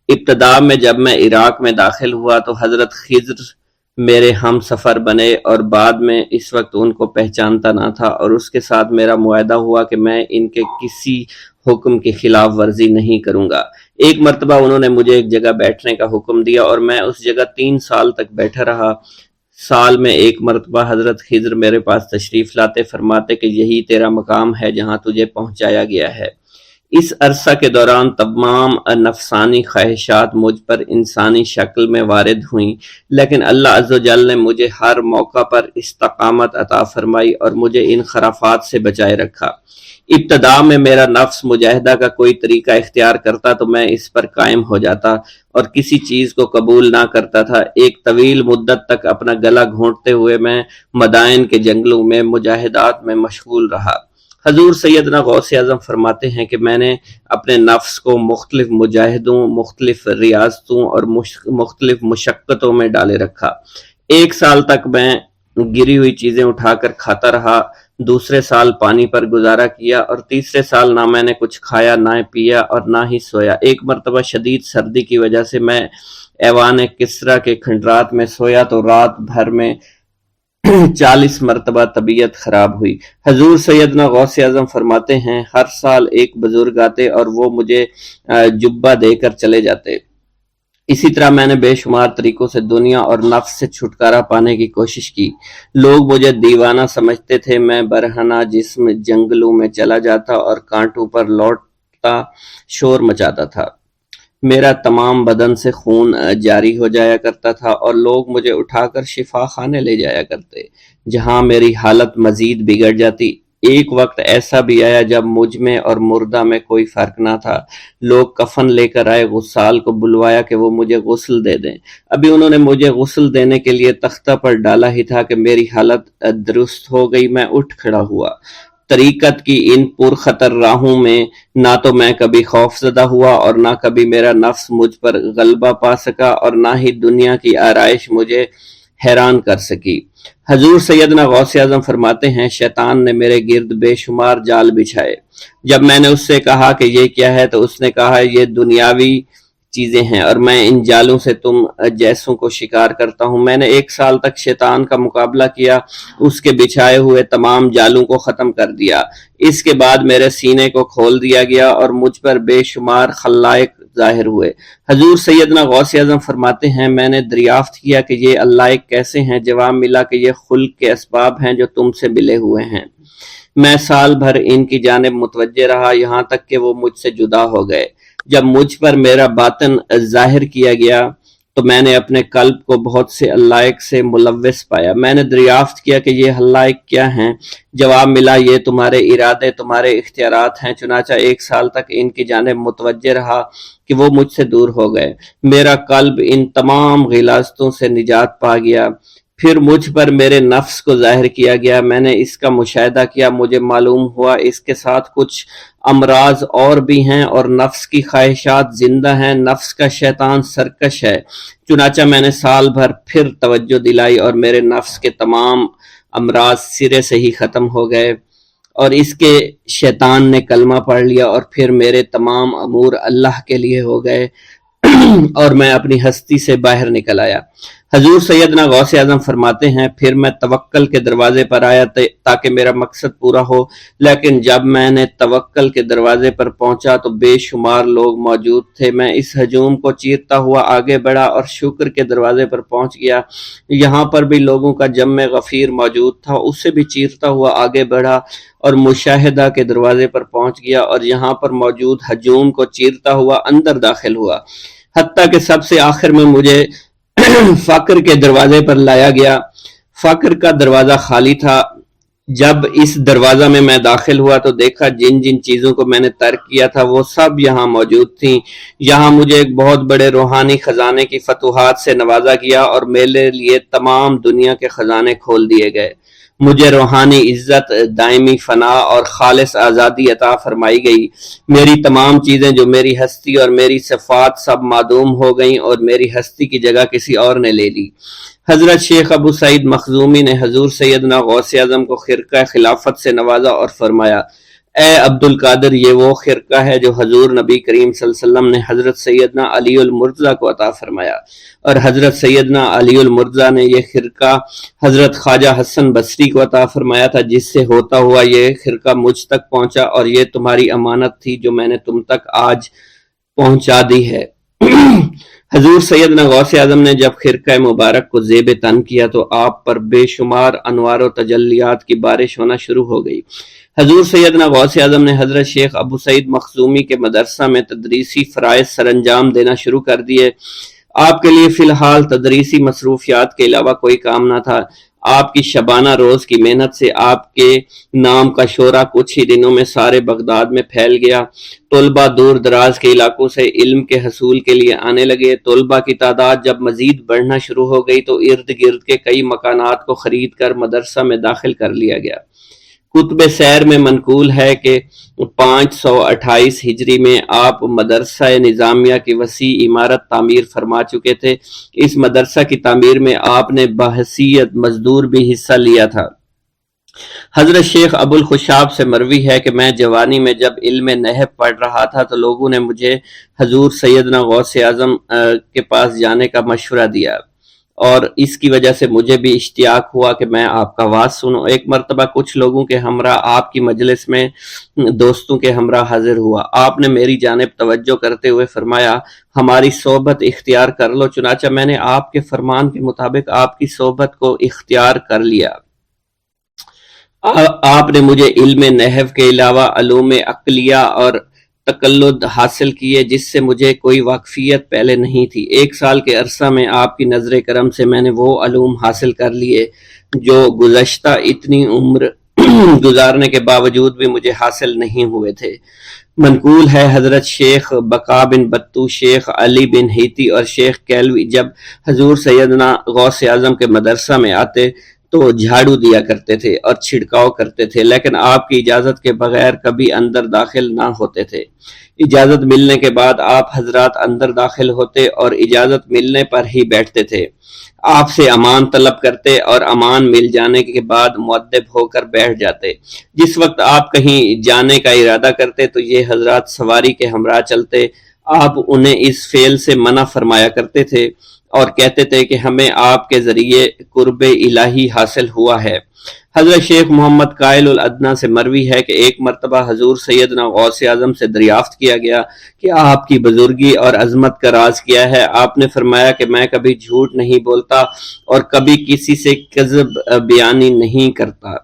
ابتدا میں جب میں عراق میں داخل ہوا تو حضرت خضر میرے ہم سفر بنے اور بعد میں اس وقت ان کو پہچانتا نہ تھا اور اس کے ساتھ میرا معاہدہ ہوا کہ میں ان کے کسی حکم کی خلاف ورزی نہیں کروں گا۔ ایک مرتبہ انہوں نے مجھے ایک جگہ بیٹھنے کا حکم دیا اور میں اس جگہ 3 سال تک بیٹھا رہا۔ سال میں ایک مرتبہ حضرت خضر میرے پاس تشریف لاتے، فرماتے کہ یہی تیرا مقام ہے جہاں تجھے پہنچایا گیا ہے۔ اس عرصہ کے دوران تمام نفسانی خواہشات مجھ پر انسانی شکل میں وارد ہوئیں، لیکن اللہ عز و جل نے مجھے ہر موقع پر استقامت عطا فرمائی اور مجھے ان خرافات سے بچائے رکھا۔ ابتدا میں میرا نفس مجاہدہ کا کوئی طریقہ اختیار کرتا تو میں اس پر قائم ہو جاتا اور کسی چیز کو قبول نہ کرتا تھا۔ ایک طویل مدت تک اپنا گلا گھونٹتے ہوئے میں مدائن کے جنگلوں میں مجاہدات میں مشغول رہا۔ حضور سیدنا غوث اعظم فرماتے ہیں کہ میں نے اپنے نفس کو مختلف مجاہدوں، مختلف ریاضتوں اور مختلف مشقتوں میں ڈالے رکھا۔ 1 سال تک میں گری ہوئی چیزیں اٹھا کر کھاتا رہا، دوسرے سال پانی پر گزارا کیا اور تیسرے سال نہ میں نے کچھ کھایا، نہ پیا اور نہ ہی سویا۔ ایک مرتبہ شدید سردی کی وجہ سے میں ایوان کسریٰ کے کھنڈرات میں سویا تو رات بھر میں 40 مرتبہ طبیعت خراب ہوئی۔ حضور سیدنا غوث اعظم فرماتے ہیں، ہر سال ایک بزرگ آتے اور وہ مجھے جبہ دے کر چلے جاتے۔ اسی طرح میں نے بے شمار طریقوں سے دنیا اور نفس سے چھٹکارا پانے کی کوشش کی۔ لوگ مجھے دیوانہ سمجھتے تھے۔ میں برہنہ جسم جنگلوں میں چلا جاتا اور کانٹوں پر لوٹتا شور مچاتا تھا۔ میرا تمام بدن سے خون جاری ہو جایا کرتا تھا اور لوگ مجھے اٹھا کر شفا خانے لے جایا کرتے، جہاں میری حالت مزید بگڑ جاتی۔ ایک وقت ایسا بھی آیا جب مجھ میں اور مردہ میں کوئی فرق نہ تھا۔ لوگ کفن لے کر آئے، غسال کو بلوایا کہ وہ مجھے غسل دے دیں۔ ابھی انہوں نے مجھے غسل دینے کے لیے تختہ پر ڈالا ہی تھا کہ میری حالت درست ہو گئی۔ میں اٹھ کھڑا ہوا۔ طریقت کی ان پرخطر راہوں میں نہ تو میں کبھی خوف زدہ ہوا اور نہ کبھی میرا نفس مجھ پر غلبہ پا سکا، اور نہ ہی دنیا کی آرائش مجھے حیران کر سکی۔ حضور سیدنا غوث اعظم فرماتے ہیں، شیطان نے میرے گرد بے شمار جال بچھائے۔ جب میں نے اس سے کہا کہ یہ کیا ہے تو اس نے کہا یہ دنیاوی چیزیں ہیں اور میں ان جالوں سے تم جیسوں کو شکار کرتا ہوں۔ میں نے 1 سال تک شیطان کا مقابلہ کیا، اس کے بچھائے ہوئے تمام جالوں کو ختم کر دیا۔ اس کے بعد میرے سینے کو کھول دیا گیا اور مجھ پر بے شمار خلائق ظاہر ہوئے۔ حضور سیدنا غوث اعظم فرماتے ہیں، میں نے دریافت کیا کہ یہ علائق کیسے ہیں؟ جواب ملا کہ یہ خلق کے اسباب ہیں جو تم سے ملے ہوئے ہیں۔ میں سال بھر ان کی جانب متوجہ رہا، یہاں تک کہ وہ مجھ سے جدا ہو گئے۔ جب مجھ پر میرا باطن ظاہر کیا گیا تو میں نے اپنے قلب کو بہت سے علائق سے ملوث پایا۔ میں نے دریافت کیا کہ یہ علائق کیا ہیں؟ جواب ملا یہ تمہارے ارادے، تمہارے اختیارات ہیں۔ چنانچہ 1 سال تک ان کی جانب متوجہ رہا کہ وہ مجھ سے دور ہو گئے۔ میرا قلب ان تمام غلاظتوں سے نجات پا گیا۔ پھر مجھ پر میرے نفس کو ظاہر کیا گیا، میں نے اس کا مشاہدہ کیا، مجھے معلوم ہوا اس کے ساتھ کچھ امراض اور بھی ہیں اور نفس کی خواہشات زندہ ہیں۔ نفس کا شیطان سرکش ہے۔ چنانچہ میں نے سال بھر پھر توجہ دلائی اور میرے نفس کے تمام امراض سرے سے ہی ختم ہو گئے اور اس کے شیطان نے کلمہ پڑھ لیا اور پھر میرے تمام امور اللہ کے لیے ہو گئے اور میں اپنی ہستی سے باہر نکل آیا۔ حضور سیدنا غوث اعظم فرماتے ہیں، پھر میں توکل کے دروازے پر آیا تاکہ میرا مقصد پورا ہو، لیکن جب میں نے توکل کے دروازے پر پہنچا تو بے شمار لوگ موجود تھے۔ میں اس ہجوم کو چیرتا ہوا آگے بڑھا اور شکر کے دروازے پر پہنچ گیا۔ یہاں پر بھی لوگوں کا جمع غفیر موجود تھا، اسے بھی چیرتا ہوا آگے بڑھا اور مشاہدہ کے دروازے پر پہنچ گیا اور یہاں پر موجود ہجوم کو چیرتا ہوا اندر داخل ہوا، حتیٰ کہ سب سے آخر میں مجھے فقر کے دروازے پر لایا گیا۔ فقر کا دروازہ خالی تھا۔ جب اس دروازہ میں داخل ہوا تو دیکھا جن جن چیزوں کو میں نے ترک کیا تھا وہ سب یہاں موجود تھیں۔ یہاں مجھے ایک بہت بڑے روحانی خزانے کی فتوحات سے نوازا گیا اور میرے لیے تمام دنیا کے خزانے کھول دیے گئے۔ مجھے روحانی عزت، دائمی فنا اور خالص آزادی عطا فرمائی گئی۔ میری تمام چیزیں جو میری ہستی اور میری صفات سب معدوم ہو گئیں اور میری ہستی کی جگہ کسی اور نے لے لی۔ حضرت شیخ ابو سعید مخزومی نے حضور سیدنا غوث اعظم کو خرقہ خلافت سے نوازا اور فرمایا، اے عبد القادر، یہ وہ خرقہ ہے جو حضور نبی کریم صلی اللہ علیہ وسلم نے حضرت سیدنا علی المرتضیٰ کو عطا فرمایا، اور حضرت سیدنا علی المرتضیٰ نے یہ خرقہ حضرت خواجہ حسن بصری کو عطا فرمایا تھا، جس سے ہوتا ہوا یہ خرقہ مجھ تک پہنچا، اور یہ تمہاری امانت تھی جو میں نے تم تک آج پہنچا دی ہے۔ حضور سیدنا غوث اعظم نے جب خرقہ مبارک کو زیب تن کیا تو آپ پر بے شمار انوار و تجلیات کی بارش ہونا شروع ہو گئی۔ حضور سیدنا غوث اعظم نے حضرت شیخ ابو سعید مخزومی کے مدرسہ میں تدریسی فرائض سر انجام دینا شروع کر دیے۔ آپ کے لیے فی الحال تدریسی مصروفیات کے علاوہ کوئی کام نہ تھا۔ آپ کی شبانہ روز کی محنت سے آپ کے نام کا شعرہ کچھ ہی دنوں میں سارے بغداد میں پھیل گیا۔ طلبہ دور دراز کے علاقوں سے علم کے حصول کے لیے آنے لگے۔ طلبہ کی تعداد جب مزید بڑھنا شروع ہو گئی تو ارد گرد کے کئی مکانات کو خرید کر مدرسہ میں داخل کر لیا گیا۔ کتب سیر میں منقول ہے کہ 528 ہجری میں آپ مدرسہ نظامیہ کی وسیع عمارت تعمیر فرما چکے تھے۔ اس مدرسہ کی تعمیر میں آپ نے بحیثیت مزدور بھی حصہ لیا تھا۔ حضرت شیخ ابو الخشاب سے مروی ہے کہ میں جوانی میں جب علم نحو پڑھ رہا تھا تو لوگوں نے مجھے حضور سیدنا غوث اعظم کے پاس جانے کا مشورہ دیا، اور اس کی وجہ سے مجھے بھی اشتیاق ہوا کہ میں آپ کا واز سنوں۔ ایک مرتبہ کچھ لوگوں کے ہمراہ آپ کی مجلس میں دوستوں کے ہمراہ حاضر ہوا۔ آپ نے میری جانب توجہ کرتے ہوئے فرمایا، ہماری صحبت اختیار کر لو۔ چنانچہ میں نے آپ کے فرمان کے مطابق آپ کی صحبت کو اختیار کر لیا۔ آپ نے مجھے علم نحو کے علاوہ علوم عقلیہ اور تقلد حاصل کیے جس سے مجھے کوئی واقفیت پہلے نہیں تھی۔ 1 سال کے عرصہ میں آپ کی نظر کرم سے میں نے وہ علوم حاصل کر لیے جو گزشتہ اتنی عمر گزارنے کے باوجود بھی مجھے حاصل نہیں ہوئے تھے۔ منقول ہے حضرت شیخ بقا بن بطو، شیخ علی بن ہیتی اور شیخ کیلوی جب حضور سیدنا غوث اعظم کے مدرسہ میں آتے تو جھاڑو دیا کرتے تھے اور چھڑکاؤ کرتے تھے، لیکن آپ کی اجازت کے بغیر کبھی اندر داخل نہ ہوتے تھے۔ اجازت ملنے کے بعد آپ حضرات اندر داخل ہوتے اور اجازت ملنے پر ہی بیٹھتے تھے۔ آپ سے امان طلب کرتے اور امان مل جانے کے بعد مؤدب ہو کر بیٹھ جاتے۔ جس وقت آپ کہیں جانے کا ارادہ کرتے تو یہ حضرات سواری کے ہمراہ چلتے۔ آپ انہیں اس فعل سے منع فرمایا کرتے تھے اور کہتے تھے کہ ہمیں آپ کے ذریعے قرب الہی حاصل ہوا ہے۔ حضرت شیخ محمد قائل الادنیٰ سے مروی ہے کہ ایک مرتبہ حضور سیدنا غوث اعظم سے دریافت کیا گیا کہ آپ کی بزرگی اور عظمت کا راز کیا ہے؟ آپ نے فرمایا کہ میں کبھی جھوٹ نہیں بولتا اور کبھی کسی سے کذب بیانی نہیں کرتا۔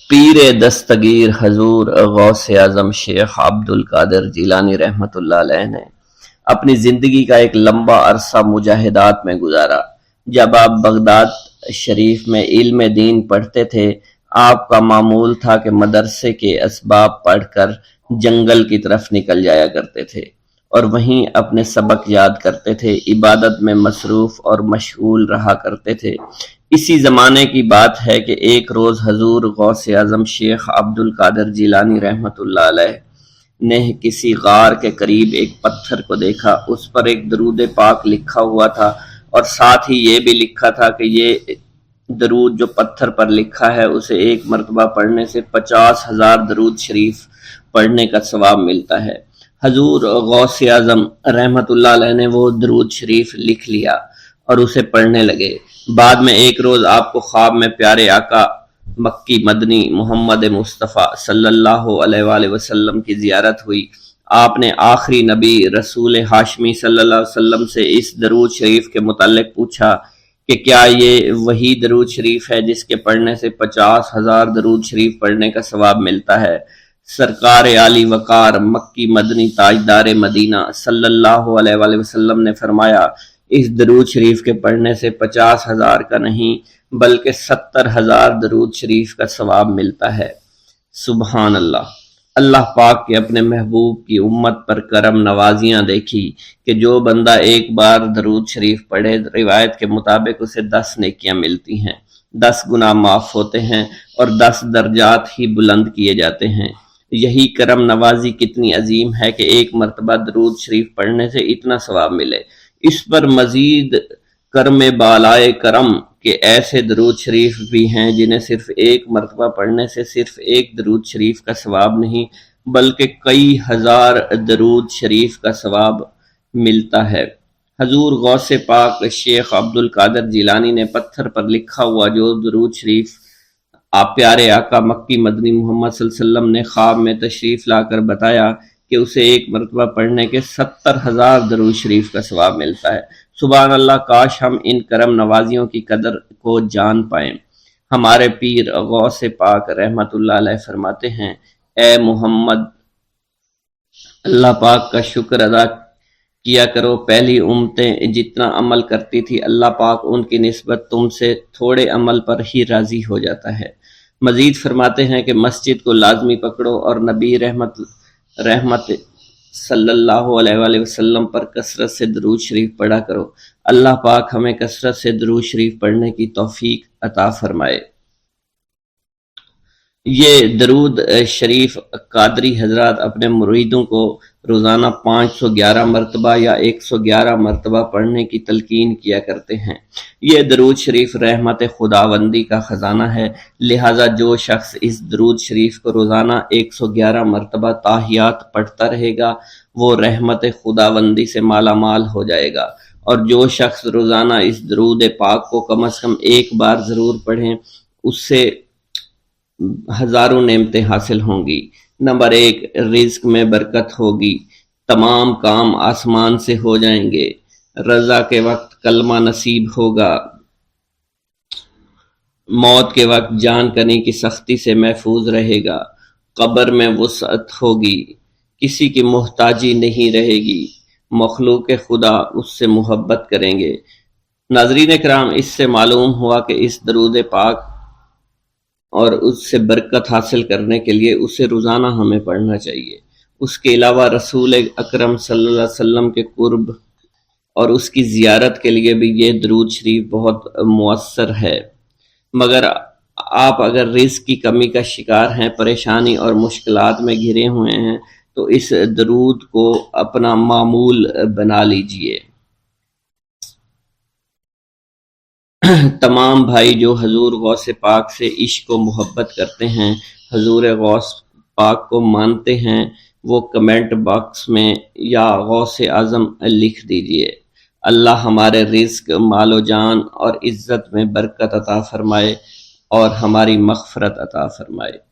پیر دستگیر حضور غوث اعظم شیخ عبد القادر جیلانی رحمۃ اللہ علیہ نے اپنی زندگی کا ایک لمبا عرصہ مجاہدات میں گزارا۔ جب آپ بغداد شریف میں علم دین پڑھتے تھے، آپ کا معمول تھا کہ مدرسے کے اسباب پڑھ کر جنگل کی طرف نکل جایا کرتے تھے اور وہیں اپنے سبق یاد کرتے تھے، عبادت میں مصروف اور مشغول رہا کرتے تھے۔ اسی زمانے کی بات ہے کہ ایک روز حضور غوث اعظم شیخ عبد القادر جیلانی رحمۃ اللہ علیہ نے کسی غار کے قریب ایک پتھر کو دیکھا۔ اس پر ایک درود پاک لکھا ہوا تھا اور ساتھ ہی یہ بھی لکھا تھا کہ یہ درود جو پتھر پر لکھا ہے اسے ایک مرتبہ پڑھنے سے 50,000 درود شریف پڑھنے کا ثواب ملتا ہے۔ حضور غوث اعظم رحمۃ اللہ علیہ نے وہ درود شریف لکھ لیا اور اسے پڑھنے لگے۔ بعد میں ایک روز آپ کو خواب میں پیارے آقا مکی مدنی محمد مصطفیٰ صلی اللہ علیہ وآلہ وسلم کی زیارت ہوئی۔ آپ نے آخری نبی رسول ہاشمی صلی اللہ علیہ وسلم سے اس درود شریف کے متعلق پوچھا کہ کیا یہ وہی درود شریف ہے جس کے پڑھنے سے 50,000 درود شریف پڑھنے کا ثواب ملتا ہے؟ سرکار عالی وقار مکی مدنی تاجدار مدینہ صلی اللہ علیہ وآلہ وسلم نے فرمایا، اس درود شریف کے پڑھنے سے 50,000 کا نہیں بلکہ 70,000 درود شریف کا ثواب ملتا ہے۔ سبحان اللہ۔ اللہ پاک کے اپنے محبوب کی امت پر کرم نوازیاں دیکھی کہ جو بندہ ایک بار درود شریف پڑھے، روایت کے مطابق اسے 10 نیکیاں ملتی ہیں، 10 گناہ معاف ہوتے ہیں اور 10 درجات ہی بلند کیے جاتے ہیں۔ یہی کرم نوازی کتنی عظیم ہے کہ ایک مرتبہ درود شریف پڑھنے سے اتنا ثواب ملے۔ اس پر مزید کرم بالائے کرم کہ ایسے درود شریف بھی ہیں جنہیں صرف ایک مرتبہ پڑھنے سے صرف ایک درود شریف کا ثواب نہیں بلکہ کئی ہزار درود شریف کا ثواب ملتا ہے۔ حضور غوث پاک شیخ عبد القادر جیلانی نے پتھر پر لکھا ہوا جو درود شریف آپ پیارے آقا مکی مدنی محمد صلی اللہ علیہ وسلم نے خواب میں تشریف لا کر بتایا کہ اسے ایک مرتبہ پڑھنے کے 70,000 درود شریف کا ثواب ملتا ہے۔ سبحان اللہ، کاش ہم ان کرم نوازیوں کی قدر کو جان پائیں۔ ہمارے پیر غوث پاک رحمت اللہ علیہ فرماتے ہیں، اے محمد، اللہ پاک کا شکر ادا کیا کرو، پہلی امتیں جتنا عمل کرتی تھی اللہ پاک ان کی نسبت تم سے تھوڑے عمل پر ہی راضی ہو جاتا ہے۔ مزید فرماتے ہیں کہ مسجد کو لازمی پکڑو اور نبی رحمت صلی اللہ علیہ وآلہ وسلم پر کثرت سے درود شریف پڑھا کرو۔ اللہ پاک ہمیں کثرت سے درود شریف پڑھنے کی توفیق عطا فرمائے۔ یہ درود شریف قادری حضرات اپنے مریدوں کو روزانہ 511 مرتبہ یا 111 مرتبہ پڑھنے کی تلقین کیا کرتے ہیں۔ یہ درود شریف رحمت خداوندی کا خزانہ ہے، لہٰذا جو شخص اس درود شریف کو روزانہ 111 مرتبہ تاحیات پڑھتا رہے گا وہ رحمت خداوندی سے مالا مال ہو جائے گا، اور جو شخص روزانہ اس درود پاک کو کم از کم ایک بار ضرور پڑھیں اس سے ہزاروں نعمتیں حاصل ہوں گی۔ نمبر 1، رزق میں برکت ہوگی، تمام کام آسمان سے ہو جائیں گے، رضا کے وقت کلمہ نصیب ہوگا، موت کے وقت جان کنی کی سختی سے محفوظ رہے گا، قبر میں وسعت ہوگی، کسی کی محتاجی نہیں رہے گی، مخلوق خدا اس سے محبت کریں گے۔ ناظرین کرام، اس سے معلوم ہوا کہ اس درود پاک اور اس سے برکت حاصل کرنے کے لیے اسے روزانہ ہمیں پڑھنا چاہیے۔ اس کے علاوہ رسول اکرم صلی اللہ علیہ وسلم کے قرب اور اس کی زیارت کے لیے بھی یہ درود شریف بہت مؤثر ہے۔ مگر آپ اگر رزق کی کمی کا شکار ہیں، پریشانی اور مشکلات میں گھرے ہوئے ہیں، تو اس درود کو اپنا معمول بنا لیجئے۔ تمام بھائی جو حضور غوث پاک سے عشق و محبت کرتے ہیں، حضور غوث پاک کو مانتے ہیں، وہ کمنٹ باکس میں یا غوث اعظم لکھ دیجئے۔ اللہ ہمارے رزق، مال و جان اور عزت میں برکت عطا فرمائے اور ہماری مغفرت عطا فرمائے۔